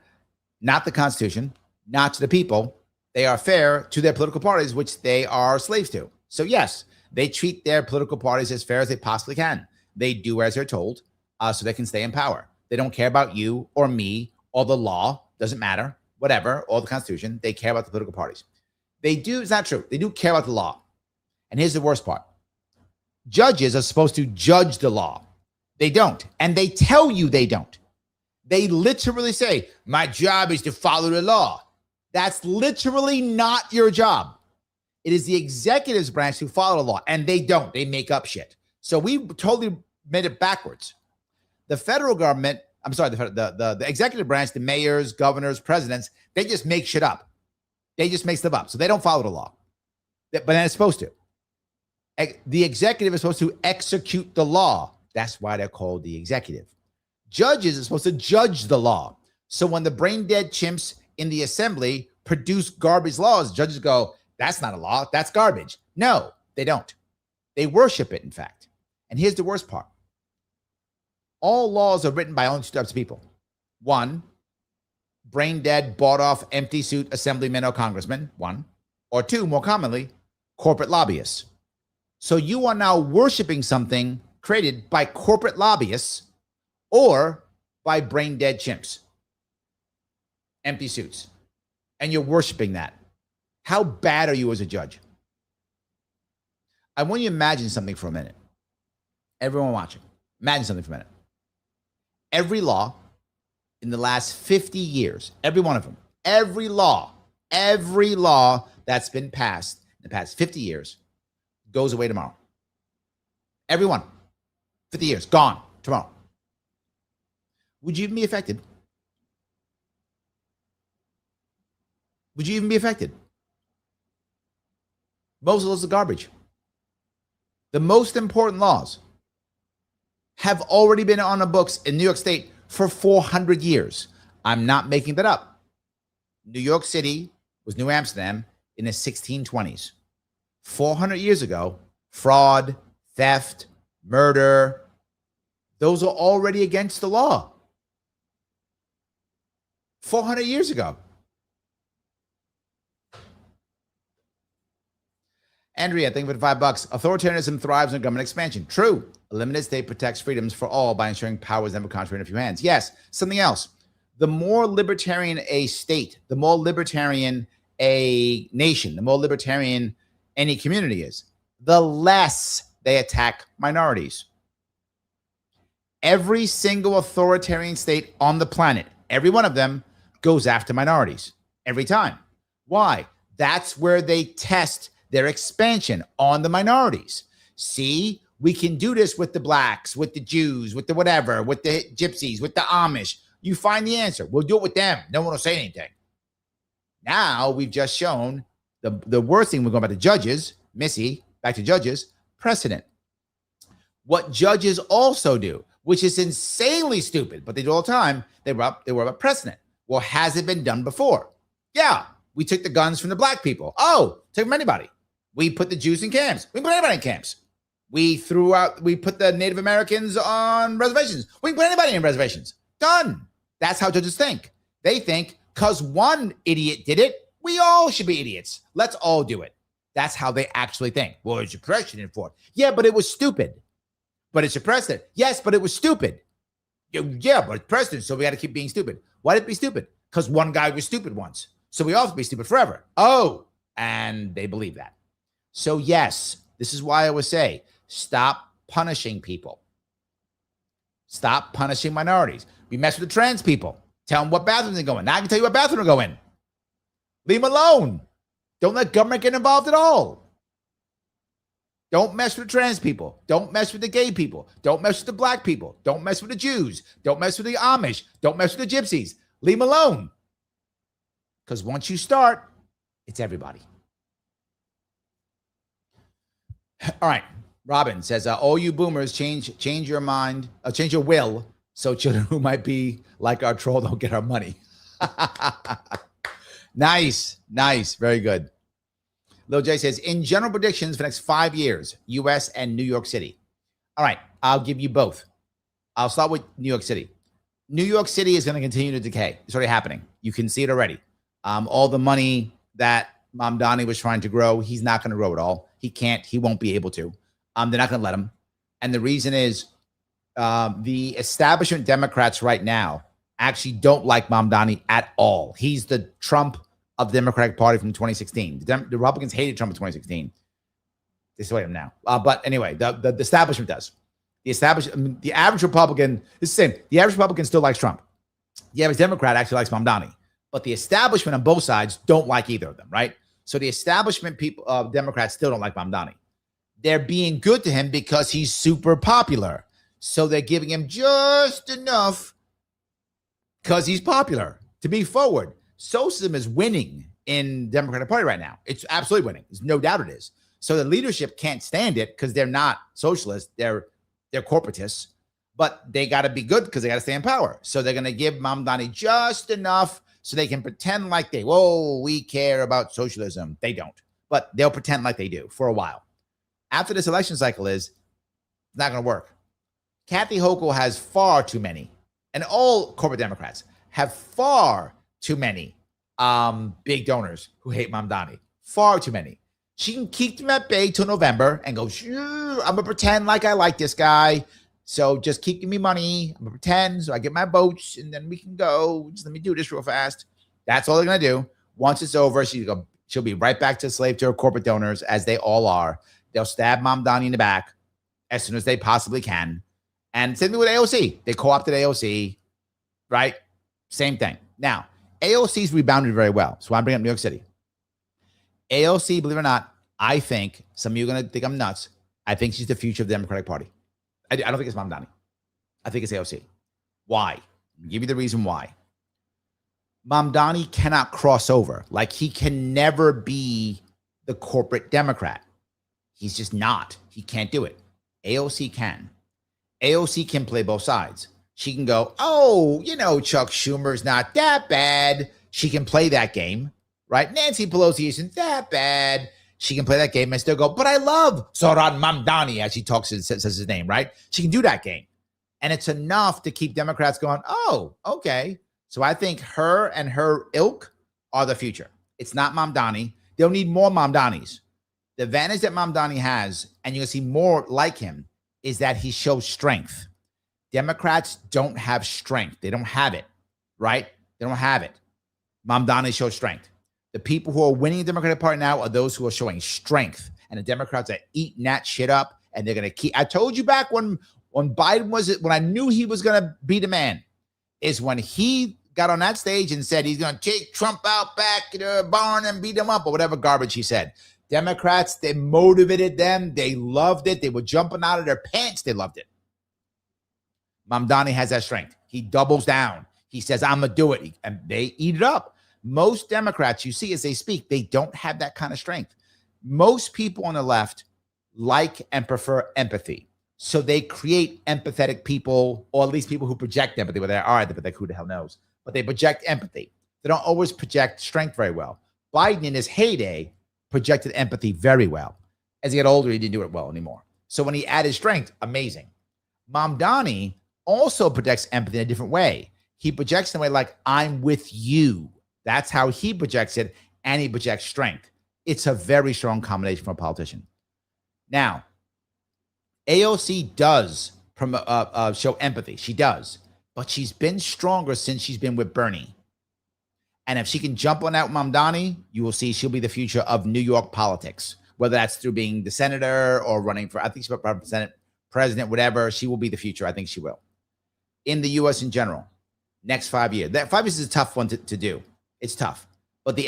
not the Constitution, not to the people. They are fair to their political parties, which they are slaves to. So yes, they treat their political parties as fair as they possibly can. They do as they're told. So they can stay in power. They don't care about you or me or the law. Doesn't matter. Whatever. Or the Constitution. They care about the political parties. They do. It's not true. They do care about the law. And here's the worst part. Judges are supposed to judge the law. They don't. And they tell you they don't. They literally say, my job is to follow the law. That's literally not your job. It is the executive branch who follow the law. And they don't. They make up shit. So we totally made it backwards. The federal government, I'm sorry, the executive branch, the mayors, governors, presidents, they just make shit up. They just make stuff up. So they don't follow the law. But then it's supposed to. The executive is supposed to execute the law. That's why they're called the executive. Judges are supposed to judge the law. So when the brain dead chimps in the assembly produce garbage laws, judges go, that's not a law, that's garbage. No, they don't. They worship it, in fact. And here's the worst part. All laws are written by only two types of people. One, brain dead, bought off, empty suit assemblymen or congressmen. One. Or two, more commonly, corporate lobbyists. So you are now worshiping something created by corporate lobbyists or by brain dead chimps. Empty suits. And you're worshiping that. How bad are you as a judge? I want you to imagine something for a minute. Everyone watching, imagine something for a minute. Every law in the last 50 years, every one of them, every law that's been passed in the past 50 years goes away tomorrow. Every one. 50 years, gone tomorrow. Would you even be affected? Would you even be affected? Most of those are garbage. The most important laws have already been on the books in New York State for 400 years. I'm not making that up. New York City was New Amsterdam in the 1620s. 400 years ago, fraud, theft, murder, those are already against the law. 400 years ago. Andrea, thank you for the $5. Authoritarianism thrives on government expansion. True. A limited state protects freedoms for all by ensuring power is never concentrated in a few hands. Yes. Something else. The more libertarian a state, the more libertarian a nation, the more libertarian any community is, the less they attack minorities. Every single authoritarian state on the planet, every one of them goes after minorities every time. Why? That's where they test their expansion on the minorities. See, we can do this with the blacks, with the Jews, with the whatever, with the gypsies, with the Amish. You find the answer. We'll do it with them. No one will say anything. Now we've just shown the worst thing. We're going back to judges, Missy, back to judges, precedent. What judges also do, which is insanely stupid, but they do all the time, they worry about precedent. Well, has it been done before? Yeah, we took the guns from the black people. Oh, took from anybody. We put the Jews in camps. We put anybody in camps. We put the Native Americans on reservations. We can put anybody in reservations. Done. That's how judges think. They think because one idiot did it, we all should be idiots. Let's all do it. That's how they actually think. Well, it's a precedent for it. Yeah, but it was stupid. But it's a precedent. Yes, but it was stupid. Yeah, but it's precedent, so we got to keep being stupid. Why did it be stupid? Because one guy was stupid once. So we all have to be stupid forever. Oh, and they believe that. So yes, this is why I would say, stop punishing people. Stop punishing minorities. We mess with the trans people. Tell them what bathroom they go in. Now I can tell you what bathroom to go in. Leave them alone. Don't let government get involved at all. Don't mess with the trans people. Don't mess with the gay people. Don't mess with the black people. Don't mess with the Jews. Don't mess with the Amish. Don't mess with the gypsies. Leave them alone. Because once you start, it's everybody. All right. Robin says, all you boomers change your mind, change your will, so children who might be like our troll don't get our money. Nice. Very good. Lil J says, in general predictions for the next 5 years, U.S. and New York City. All right, I'll give you both. I'll start with New York City. New York City is going to continue to decay. It's already happening. You can see it already. All the money that Mamdani was trying to grow, he's not going to grow it all. He can't. He won't be able to. They're not going to let him. And the reason is the establishment Democrats right now actually don't like Mamdani at all. He's the Trump of the Democratic Party from 2016. The Republicans hated Trump in 2016. They still hate him now. But anyway, the establishment does. The average Republican is the same. The average Republican still likes Trump. The average Democrat actually likes Mamdani. But the establishment on both sides don't like either of them, right? So the establishment people, Democrats still don't like Mamdani. They're being good to him because he's super popular. So they're giving him just enough because he's popular to be forward. Socialism is winning in the Democratic Party right now. It's absolutely winning. There's no doubt it is. So the leadership can't stand it because they're not socialists. They're corporatists, but they got to be good because they got to stay in power. So they're going to give Mamdani just enough so they can pretend like we care about socialism. They don't, but they'll pretend like they do for a while. After this election cycle it's not going to work. Kathy Hochul has far too many, and all corporate Democrats have far too many big donors who hate Mamdani. Far too many. She can keep them at bay till November and go, I'm going to pretend like I like this guy. So just keep giving me money. I'm going to pretend so I get my votes and then we can go. Just let me do this real fast. That's all they're going to do. Once it's over, she'll be right back to slave to her corporate donors, as they all are. They'll stab Mamdani in the back as soon as they possibly can. And same thing with AOC. They co-opted AOC, right? Same thing. Now, AOC's rebounded very well. So I'm bringing up New York City. AOC, believe it or not, I think, some of you are going to think I'm nuts. I think she's the future of the Democratic Party. I don't think it's Mamdani. I think it's AOC. Why? I'll give you the reason why. Mamdani cannot cross over. Like, he can never be the corporate Democrat. He's just not. He can't do it. AOC can. AOC can play both sides. She can go, Chuck Schumer's not that bad. She can play that game, right? Nancy Pelosi isn't that bad. She can play that game and still go, but I love Zohran Mamdani, as she talks and says his name, right? She can do that game. And it's enough to keep Democrats going, oh, okay. So I think her and her ilk are the future. It's not Mamdani. They'll need more Mamdanis. The advantage that Mamdani has, and you'll see more like him, is that he shows strength. Democrats don't have strength. They don't have it, right? They don't have it. Mamdani shows strength. The people who are winning the Democratic Party now are those who are showing strength. And the Democrats are eating that shit up, and they're going to keep. I told you back when Biden when I knew he was going to be the man, is when he got on that stage and said he's going to take Trump out back to the barn and beat him up, or whatever garbage he said. Democrats, they motivated them. They loved it. They were jumping out of their pants. They loved it. Mamdani has that strength. He doubles down. He says, I'm going to do it. And they eat it up. Most Democrats you see as they speak, they don't have that kind of strength. Most people on the left like and prefer empathy. So they create empathetic people, or at least people who project empathy, whether they are empathetic, who the hell knows, but they project empathy. They don't always project strength very well. Biden in his heyday projected empathy very well. As he got older, he didn't do it well anymore. So when he added strength, amazing. Mamdani also projects empathy in a different way. He projects in a way like, I'm with you. That's how he projects it, and he projects strength. It's a very strong combination for a politician. Now, AOC does show empathy. She does. But she's been stronger since she's been with Bernie. And if she can jump on that Mamdani, you will see she'll be the future of New York politics, whether that's through being the senator or running for, I think she's for Senate president, whatever. She will be the future. I think she will. In the U.S. in general, next 5 years. That 5 years is a tough one to do. It's tough. But the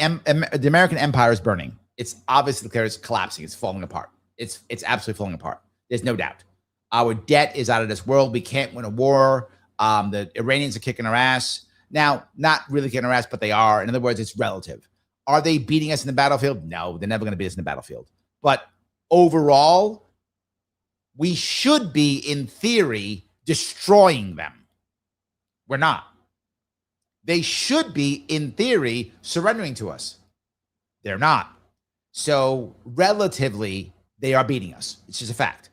American empire is burning. It's obviously clear it's collapsing. It's falling apart. It's absolutely falling apart. There's no doubt. Our debt is out of this world. We can't win a war. The Iranians are kicking our ass. Now, not really kicking our ass, but they are. In other words, it's relative. Are they beating us in the battlefield? No, they're never going to beat us in the battlefield. But overall, we should be, in theory, destroying them. We're not. They should be, in theory, surrendering to us. They're not. So, relatively, they are beating us. It's just a fact.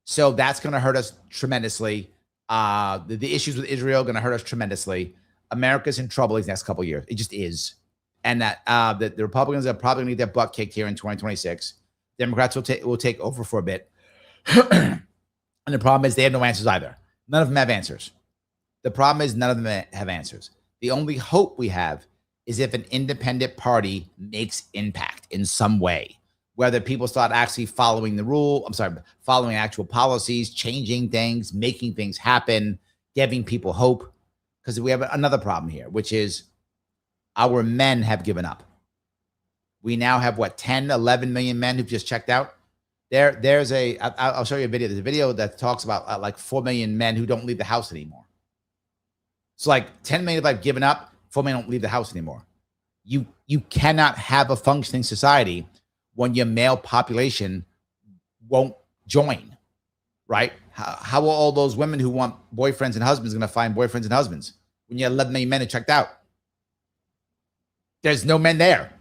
So that's going to hurt us tremendously. The issues with Israel are going to hurt us tremendously. America's in trouble these next couple of years. It just is. And that the Republicans are probably going to get their butt kicked here in 2026. Democrats will take over for a bit. And the problem is they have no answers either. None of them have answers. The problem is none of them have answers. The only hope we have is if an independent party makes impact in some way. Whether people start actually following following actual policies, changing things, making things happen, giving people hope. Because we have another problem here, which is our men have given up. We now have, 10, 11 million men who've just checked out? I'll show you a video. There's a video that talks about like 4 million men who don't leave the house anymore. It's like 10 million have given up, 4 million don't leave the house anymore. You cannot have a functioning society when your male population won't join, right? How are all those women who want boyfriends and husbands going to find boyfriends and husbands when you have 11 million men who checked out? There's no men there,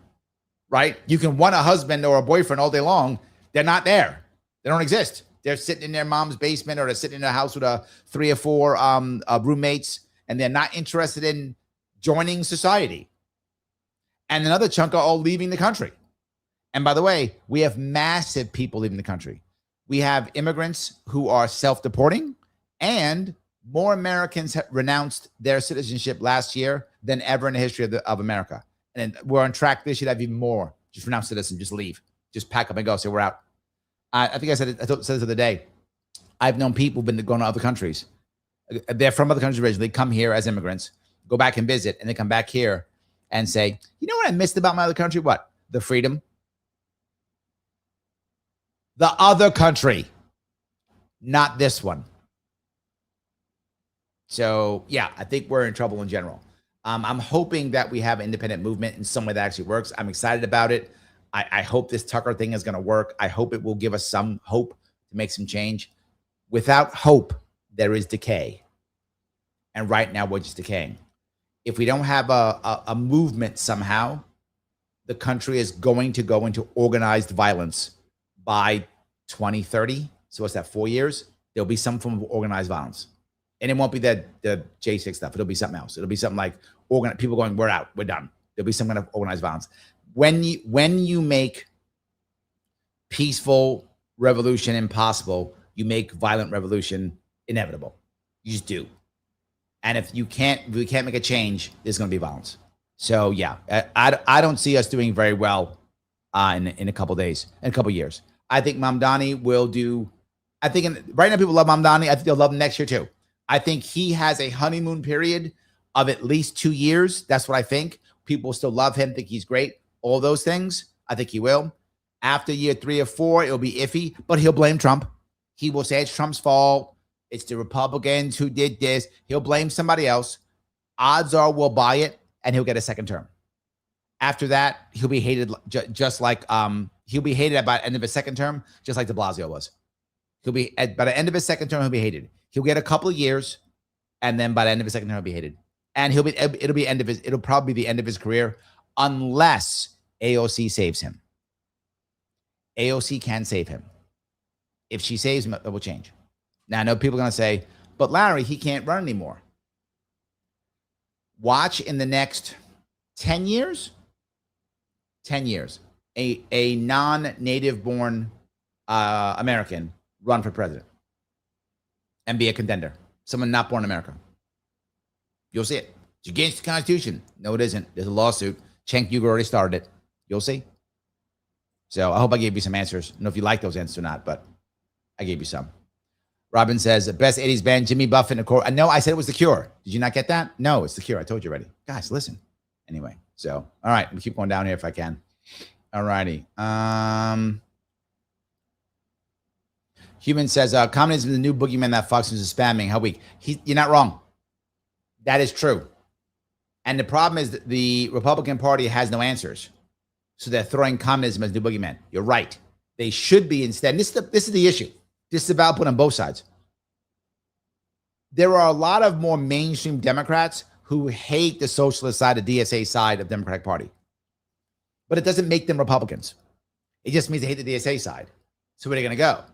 right? You can want a husband or a boyfriend all day long. They're not there. They don't exist. They're sitting in their mom's basement, or they're sitting in a house with 3 or 4 roommates, and they're not interested in joining society. And another chunk are all leaving the country. And by the way, we have massive people leaving the country. We have immigrants who are self-deporting, and more Americans have renounced their citizenship last year than ever in the history of America. And we're on track this year to have even more. Just renounce citizenship, just leave. Just pack up and go. Say, we're out. I think I said it. I said this the other day. I've known people who've been going to other countries. They're from other countries originally. They come here as immigrants, go back and visit, and they come back here and say, you know what I missed about my other country? What? The freedom. The other country, not this one. So, yeah, I think we're in trouble in general. I'm hoping that we have an independent movement in some way that actually works. I'm excited about it. I hope this Tucker thing is going to work. I hope it will give us some hope to make some change. Without hope, there is decay. And right now, we're just decaying. If we don't have a movement somehow, the country is going to go into organized violence by 2030. So what's that, 4 years? There'll be some form of organized violence. And it won't be the J6 stuff. It'll be something else. It'll be something like people going, we're out, we're done. There'll be some kind of organized violence. When you make peaceful revolution impossible, you make violent revolution inevitable. You just do. And if we can't make a change, there's going to be violence. So yeah, I don't see us doing very well in a couple days, in a couple years. I think Mamdani will do. Right now people love Mamdani. I think they'll love him next year too. I think he has a honeymoon period of at least 2 years. That's what I think. People still love him, think he's great. All those things, I think he will. After year 3 or 4, it'll be iffy, but he'll blame Trump. He will say it's Trump's fault. It's the Republicans who did this. He'll blame somebody else. Odds are we'll buy it, and he'll get a second term. After that, he'll be hated just like he'll be hated by the end of his second term, just like de Blasio was. He'll be by the end of his second term, he'll be hated. He'll get a couple of years, and then by the end of his second term, he'll be hated. And it'll probably be the end of his career unless AOC saves him. AOC can save him. If she saves him, it will change. Now, I know people are going to say, but Larry, he can't run anymore. Watch in the next 10 years, a non-native born American run for president and be a contender. Someone not born in America. You'll see it. It's against the Constitution. No, it isn't. There's a lawsuit. Cenk Uygur already started it. You'll see. So I hope I gave you some answers. I don't know if you like those answers or not, but I gave you some. Robin says, the best 80s band, Jimmy Buffett and I know I said it was The Cure. Did you not get that? No, it's The Cure. I told you already. Guys, listen. Anyway, so, all right. We'll keep going down here if I can. All righty. Human says, communism is the new boogeyman that Fox News is spamming. How weak? You're not wrong. That is true. And the problem is that the Republican Party has no answers. So they're throwing communism as the new boogeyman. You're right. They should be instead. This is the issue. This is about put on both sides. There are a lot of more mainstream Democrats who hate the socialist side, the DSA side of the Democratic Party. But it doesn't make them Republicans. It just means they hate the DSA side. So where are they going to go?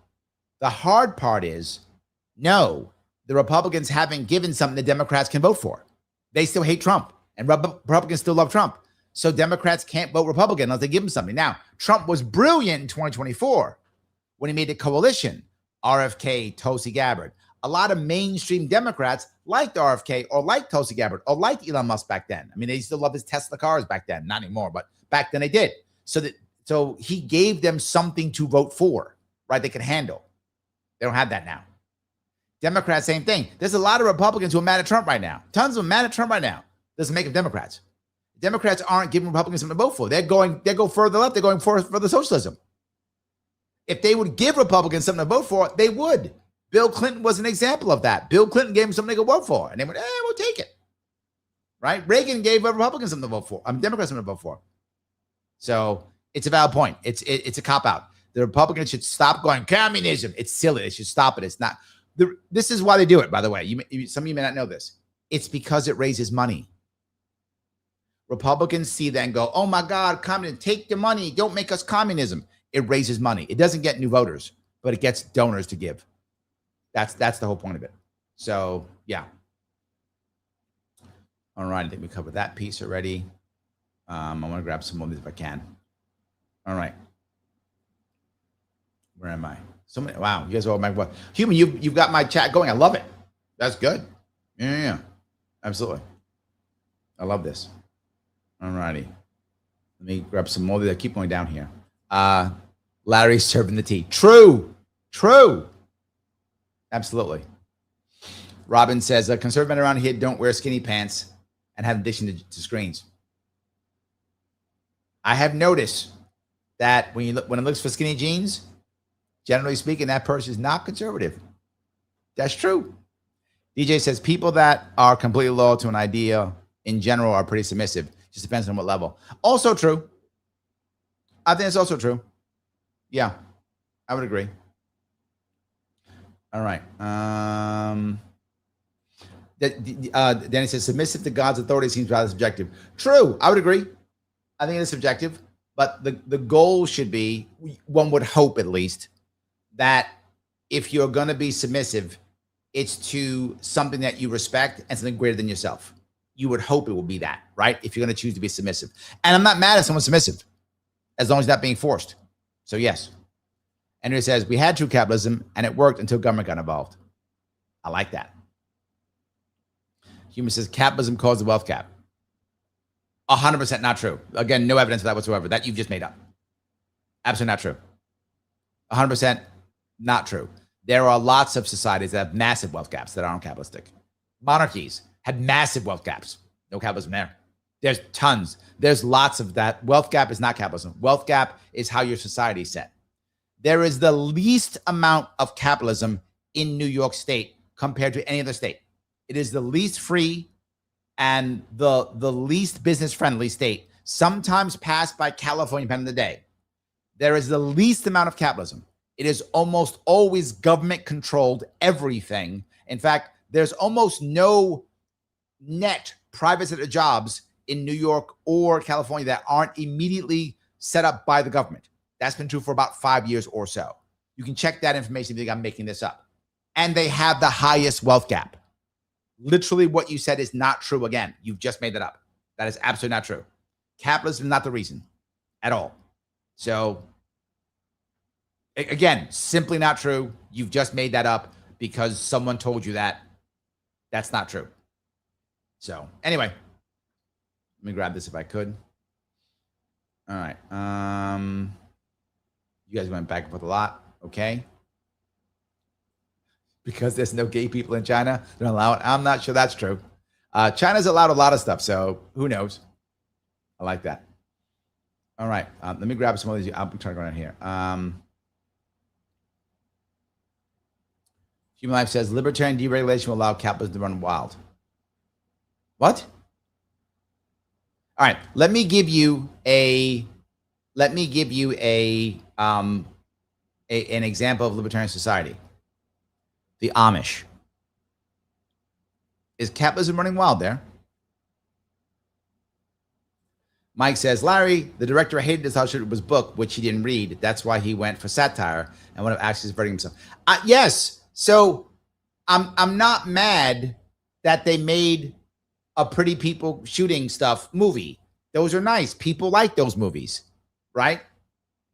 The hard part is, no, the Republicans haven't given something the Democrats can vote for. They still hate Trump, and Republicans still love Trump. So Democrats can't vote Republican unless they give them something. Now, Trump was brilliant in 2024 when he made the coalition, RFK, Tulsi Gabbard. A lot of mainstream Democrats liked RFK or liked Tulsi Gabbard or liked Elon Musk back then. I mean, they still love his Tesla cars back then. Not anymore, but back then they did. So he gave them something to vote for, right? They could handle. They don't have that now. Democrats, same thing. There's a lot of Republicans who are mad at Trump right now. Tons of them mad at Trump right now. Doesn't make them Democrats. Democrats aren't giving Republicans something to vote for. They go further left. They're going for the socialism. If they would give Republicans something to vote for, they would. Bill Clinton was an example of that. Bill Clinton gave them something to vote for, and they went, we'll take it. Right? Reagan gave Republicans something to vote for. Democrats something to vote for. So it's a valid point. It's a cop-out. The Republicans should stop going, communism. It's silly. They should stop it. It's not. This is why they do it, by the way. Some of you may not know this. It's because it raises money. Republicans see that and go, oh my God, communism, take the money. Don't make us communism. It raises money. It doesn't get new voters, but it gets donors to give. That's the whole point of it. So, yeah. All right. I think we covered that piece already. I want to grab some more of these if I can. All right. Where am I? So many. Wow. You guys are all my what? Human, you've got my chat going. I love it. That's good. Yeah. Absolutely. I love this. All righty. Let me grab some more. They keep going down here. Larry's serving the tea. True. Absolutely. Robin says, conservative men around here don't wear skinny pants and have addiction to screens. I have noticed that when it looks for skinny jeans, generally speaking, that person is not conservative. That's true. DJ says people that are completely loyal to an idea in general are pretty submissive. Just depends on what level. Also true. I think it's also true. Yeah, I would agree. All right. Danny says submissive to God's authority seems rather subjective. True. I would agree. I think it is subjective, but the goal should be, one would hope at least, that if you're going to be submissive, it's to something that you respect and something greater than yourself. You would hope it will be that, right? If you're going to choose to be submissive. And I'm not mad at someone submissive, as long as it's not being forced. So yes. Andrew says, we had true capitalism and it worked until government got involved. I like that. Human says, capitalism caused the wealth gap. 100% not true. Again, no evidence of that whatsoever. That you've just made up. Absolutely not true. 100% not true. There are lots of societies that have massive wealth gaps that aren't capitalistic. Monarchies had massive wealth gaps. No capitalism there. There's tons. There's lots of that. Wealth gap is not capitalism. Wealth gap is how your society is set. There is the least amount of capitalism in New York State compared to any other state. It is the least free and the least business-friendly state. sometimes passed by California, depending on the day. There is the least amount of capitalism. It is almost always government-controlled everything. In fact, there's almost no net private sector jobs in New York or California that aren't immediately set up by the government. That's been true for about 5 years or so. You can check that information if you think I'm making this up. And they have the highest wealth gap. Literally what you said is not true again. You've just made that up. That is absolutely not true. Capitalism is not the reason at all. So again, simply not true. You've just made that up because someone told you that. That's not true. So anyway, let me grab this if I could. All right. You guys went back and forth a lot. Okay. Because there's no gay people in China, they're allowed. I'm not sure that's true. China's allowed a lot of stuff, so who knows? I like that. All right. Let me grab some of these. I'm trying to go around here. Human Life says libertarian deregulation will allow capitalism to run wild. What? All right. Let me give you an example of libertarian society. The Amish. Is capitalism running wild there? Mike says, Larry, the director hated his House was book, which he didn't read. That's why he went for satire and wound up actually subverting himself. Yes. So I'm not mad that they made a pretty people shooting stuff movie. Those are nice. People like those movies, right?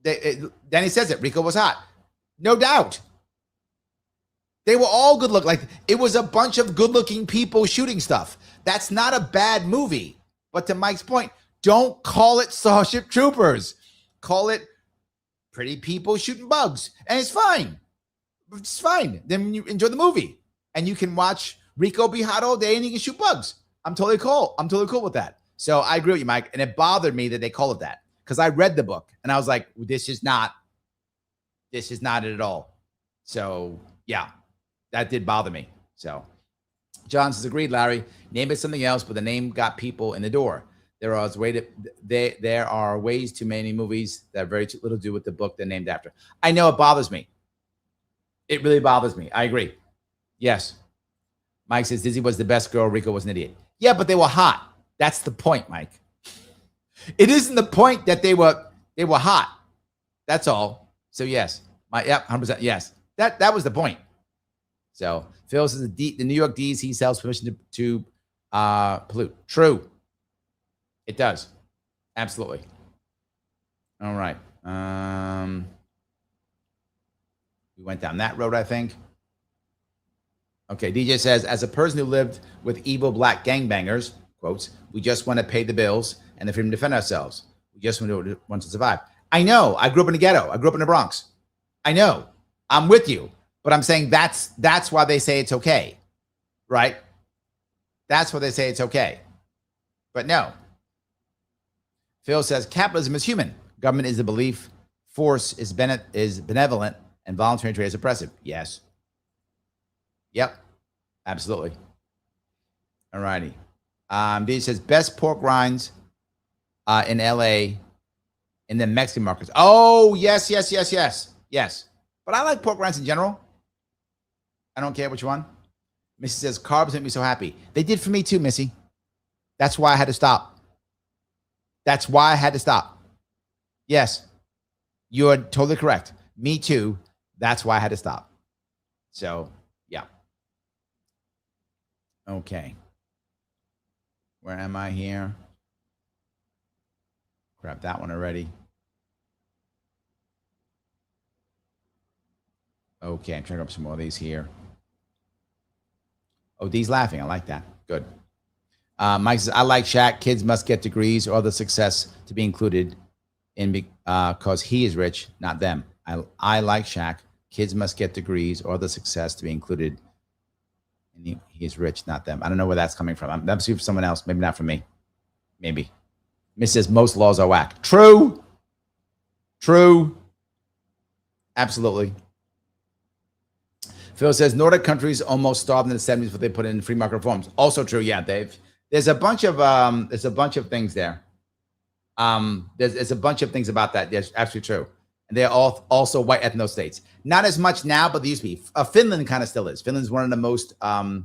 Then he says it. Rico was hot. No doubt. They were all good looking. Like it was a bunch of good looking people shooting stuff. That's not a bad movie. But to Mike's point, don't call it Starship Troopers. Call it pretty people shooting bugs. And it's fine. It's fine. Then you enjoy the movie. And you can watch Rico be hot all day and he can shoot bugs. I'm totally cool. I'm totally cool with that. So I agree with you, Mike. And it bothered me that they call it that. Because I read the book and I was like, this is not it at all. So yeah. That did bother me. So John says, agreed, Larry. Name it something else, but the name got people in the door. There are ways to many movies that have very little to do with the book they're named after. I know it bothers me. It really bothers me. I agree. Yes. Mike says Dizzy was the best girl. Rico was an idiot. Yeah, but they were hot. That's the point, Mike. It isn't the point that they were hot. That's all. So yes. 100%. Yes. That was the point. So Phil says the New York DEC sells permission to pollute. True. It does. Absolutely. All right. We went down that road, I think. Okay. DJ says, as a person who lived with evil black gangbangers, quotes, we just want to pay the bills and the freedom to defend ourselves. We just want to survive. I know. I grew up in the ghetto. I grew up in the Bronx. I know. I'm with you. But I'm saying that's why they say it's okay, right? That's why they say it's okay. But no. Phil says capitalism is human. Government is a belief. Force is benevolent, and voluntary trade is oppressive. Yes. Yep. Absolutely. All righty. D says best pork rinds in LA in the Mexican markets. Oh, yes. But I like pork rinds in general. I don't care which one. Missy says, carbs make me so happy. They did for me too, Missy. That's why I had to stop. Yes, you're totally correct. Me too. That's why I had to stop. So, yeah. Okay. Where am I here? Grab that one already. Okay, I'm trying to grab some more of these here. Oh, D's laughing. I like that. Good. Mike says, I like Shaq. Kids must get degrees or other success to be included in because he is rich, not them. I like Shaq. Kids must get degrees or other success to be included. And he is rich, not them. I don't know where that's coming from. That's for someone else. Maybe not for me. Maybe. Miss says, most laws are whack. True. Absolutely. Phil says Nordic countries almost starved in the 70s, but they put in free market reforms. Also true. Yeah, Dave. There's a bunch of things there. There's a bunch of things about that. That's absolutely true. And they're all also white ethno states. Not as much now, but they used to be. Finland kind of still is. Finland's one of the most ethno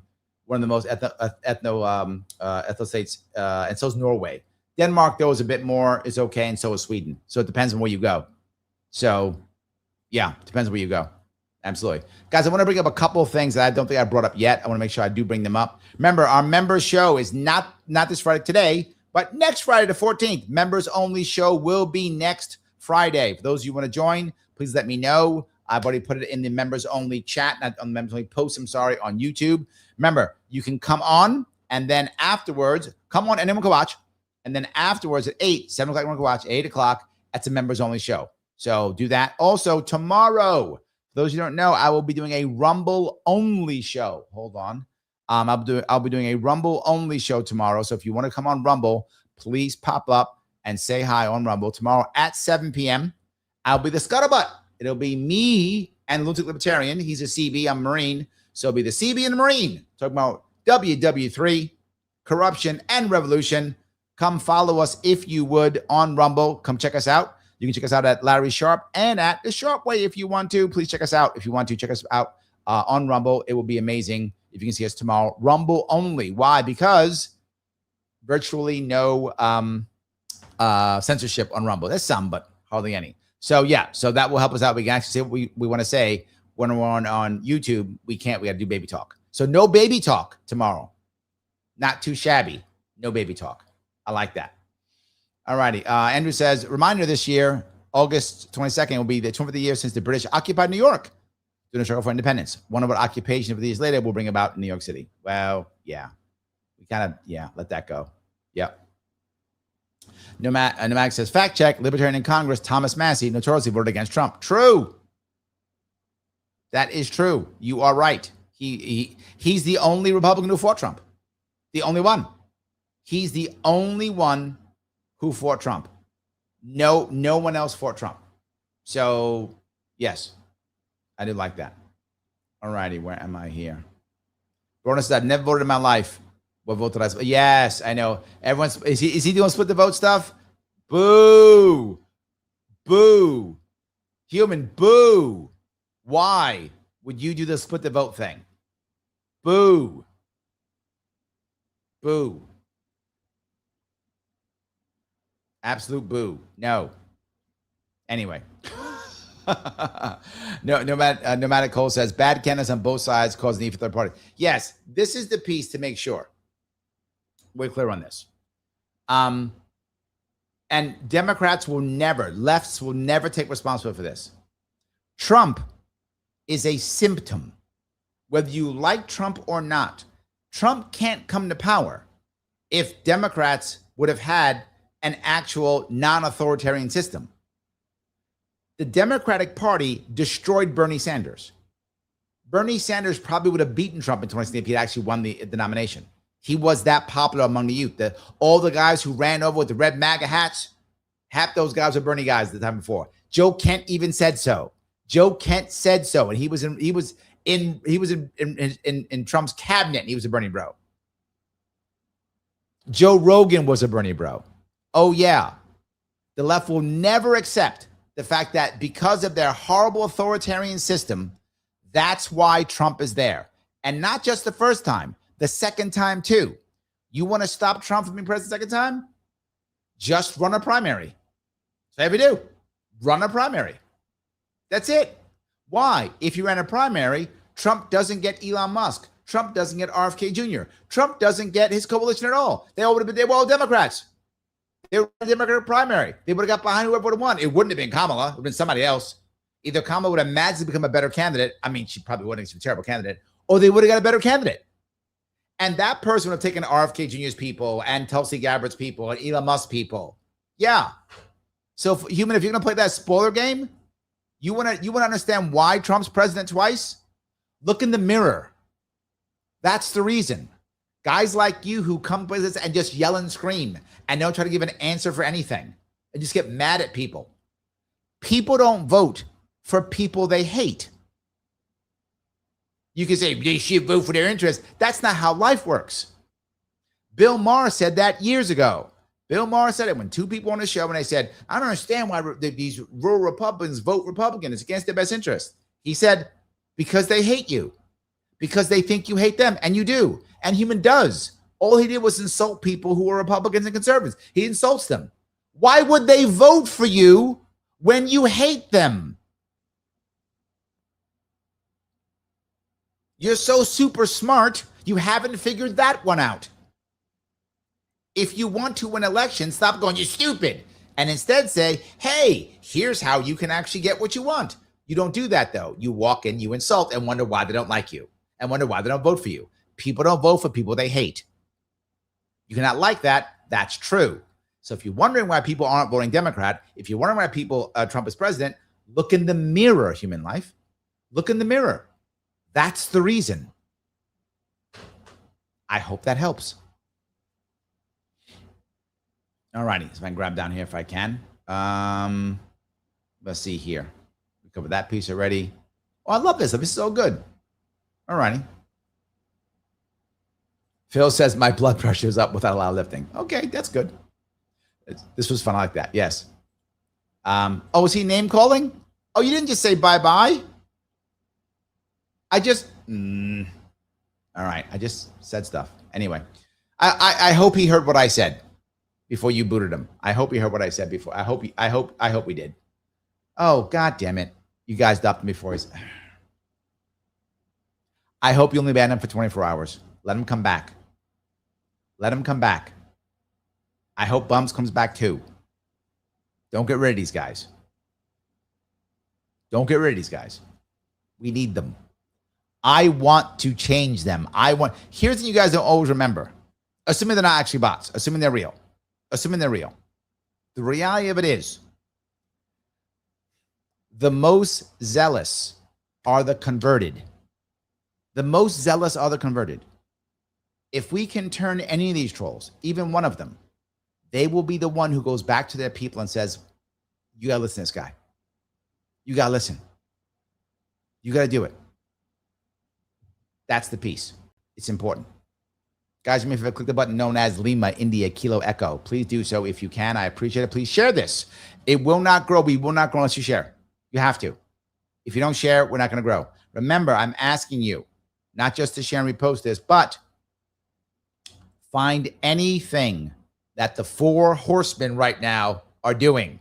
states, and so is Norway. Denmark, though, is a bit more, is okay, and so is Sweden. So it depends on where you go. So, yeah, depends on where you go. Absolutely. Guys, I want to bring up a couple of things that I don't think I brought up yet. I want to make sure I do bring them up. Remember, our members show is not this Friday today, but next Friday, the 14th. Members only show will be next Friday. For those of you who want to join, please let me know. I've already put it in the members only chat, not on the members only post, I'm sorry, on YouTube. Remember, you can come on, and then afterwards, come on, anyone can watch. And then afterwards at 7 o'clock, everyone can watch, 8 o'clock, that's a members only show. So do that. Also, tomorrow, for those who don't know, I will be doing a Rumble only show. Hold on. I'll be doing a Rumble only show tomorrow. So if you want to come on Rumble, please pop up and say hi on Rumble tomorrow at 7 p.m. I'll be the scuttlebutt. It'll be me and Lunatic Libertarian. He's a CB, I'm a Marine. So it'll be the CB and the Marine talking about WW3, corruption and revolution. Come follow us if you would on Rumble. Come check us out. You can check us out at Larry Sharpe and at the Sharpe Way if you want to. Please check us out if you want to. Check us out on Rumble. It will be amazing if you can see us tomorrow. Rumble only. Why? Because virtually no censorship on Rumble. There's some, but hardly any. So yeah, so that will help us out. We can actually say what we want to say when we're on YouTube. We got to do baby talk. So no baby talk tomorrow. Not too shabby. No baby talk. I like that. All righty. Andrew says, reminder this year, August 22nd will be the 20th year since the British occupied New York during the struggle for independence. One of our occupation of the years later will bring about New York City. Well, yeah. We kind of, let that go. Yep. Nomad says, fact check, Libertarian in Congress, Thomas Massey, notoriously voted against Trump. True. That is true. You are right. He's the only Republican who fought Trump. The only one. He's the only one who fought Trump. No one else fought Trump. So, yes, I did like that. All righty, where am I here? Brona said, I've never voted in my life. What vote did I split? Yes, I know. Is he doing split the vote stuff? Boo. Boo. Human, boo. Why would you do the split the vote thing? Boo. Boo. Absolute boo. No. Anyway. Nomadic Cole says, bad candidates on both sides cause the need for third party. Yes, this is the piece to make sure we're clear on this. And Democrats lefts will never take responsibility for this. Trump is a symptom. Whether you like Trump or not, Trump can't come to power if Democrats would have had an actual non-authoritarian system. The Democratic Party destroyed Bernie Sanders. Bernie Sanders probably would have beaten Trump in 2016 if he actually won the nomination. He was that popular among the youth. All the guys who ran over with the red MAGA hats, half those guys were Bernie guys the time before. Joe Kent even said so. Joe Kent said so, and he was in Trump's cabinet, and he was a Bernie bro. Joe Rogan was a Bernie bro. Oh, yeah. The left will never accept the fact that because of their horrible authoritarian system, that's why Trump is there. And not just the first time, the second time too. You want to stop Trump from being president the second time? Just run a primary. So we do. Run a primary. That's it. Why? If you ran a primary, Trump doesn't get Elon Musk. Trump doesn't get RFK Jr. Trump doesn't get his coalition at all. They were all Democrats. They were in the Democratic primary. They would have got behind whoever would have won. It wouldn't have been Kamala. It would have been somebody else. Either Kamala would have magically become a better candidate. I mean, she probably wouldn't. She's a terrible candidate. Or they would have got a better candidate. And that person would have taken RFK Jr.'s people and Tulsi Gabbard's people and Elon Musk's people. Yeah. So, Human, if you're going to play that spoiler game, you want to understand why Trump's president twice? Look in the mirror. That's the reason. Guys like you who come to this and just yell and scream and don't try to give an answer for anything and just get mad at people. People don't vote for people they hate. You can say they should vote for their interests. That's not how life works. Bill Maher said that years ago. Bill Maher said it when two people on the show, and they said, I don't understand why these rural Republicans vote Republican. It's against their best interest. He said, because they hate you, because they think you hate them, and you do. And human does. All he did was insult people who are Republicans and conservatives. He insults them. Why would they vote for you when you hate them? You're so super smart, you haven't figured that one out. If you want to win elections, stop going, you're stupid, and instead say, hey, here's how you can actually get what you want. You don't do that, though. You walk in, you insult, and wonder why they don't like you, and wonder why they don't vote for you. People don't vote for people they hate. You cannot like that. That's true. So if you're wondering why people aren't voting Democrat, if you're wondering why Trump is president, look in the mirror, human life. Look in the mirror. That's the reason. I hope that helps. All righty, so if I can grab down here if I can. Let's see here. We covered that piece already. Oh, I love this. This is so good. All righty. Phil says my blood pressure is up without a lot of lifting. Okay, that's good. This was fun. I like that. Yes. Oh, is he name calling? Oh, you didn't just say bye-bye? I just... All right, I just said stuff. Anyway, I hope he heard what I said before you booted him. I hope he heard what I said before. I hope we did. Oh, God damn it. You guys stopped him before. I hope you only ban him for 24 hours. Let him come back. Let him come back. I hope Bums comes back too. Don't get rid of these guys. Don't get rid of these guys. We need them. I want to change them. Here's what you guys don't always remember. Assuming they're not actually bots. Assuming they're real. Assuming they're real. The reality of it is, the most zealous are the converted. The most zealous are the converted. If we can turn any of these trolls, even one of them, they will be the one who goes back to their people and says, you got to listen to this guy. You got to listen. You got to do it. That's the piece. It's important. Guys, remember, if you click the button known as Lima, India, Kilo, Echo, please do so if you can. I appreciate it. Please share this. It will not grow. We will not grow unless you share. You have to. If you don't share, we're not going to grow. Remember, I'm asking you not just to share and repost this, but find anything that the four horsemen right now are doing,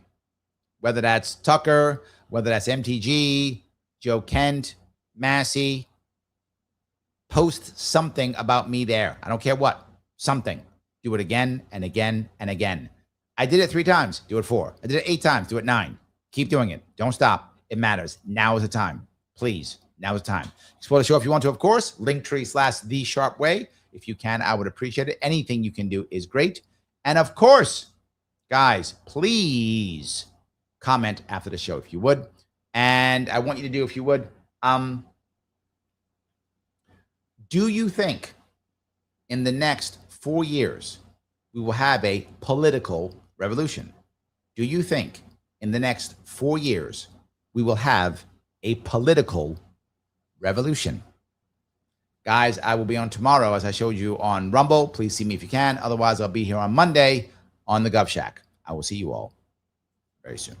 whether that's Tucker, whether that's MTG, Joe Kent, Massey. Post something about me there. I don't care what. Something. Do it again and again and again. I did it 3 times. Do it 4. I did it 8 times. Do it 9. Keep doing it. Don't stop. It matters. Now is the time. Please. Now is the time. Explore the show if you want to, of course. Linktree/The Sharpe Way. If you can, I would appreciate it. Anything you can do is great. And of course, guys, please comment after the show if you would. And I want you to do, if you would, do you think in the next 4 years we will have a political revolution? Do you think in the next 4 years we will have a political revolution? Guys, I will be on tomorrow, as I showed you on Rumble. Please see me if you can. Otherwise, I'll be here on Monday on the Gov Shack. I will see you all very soon.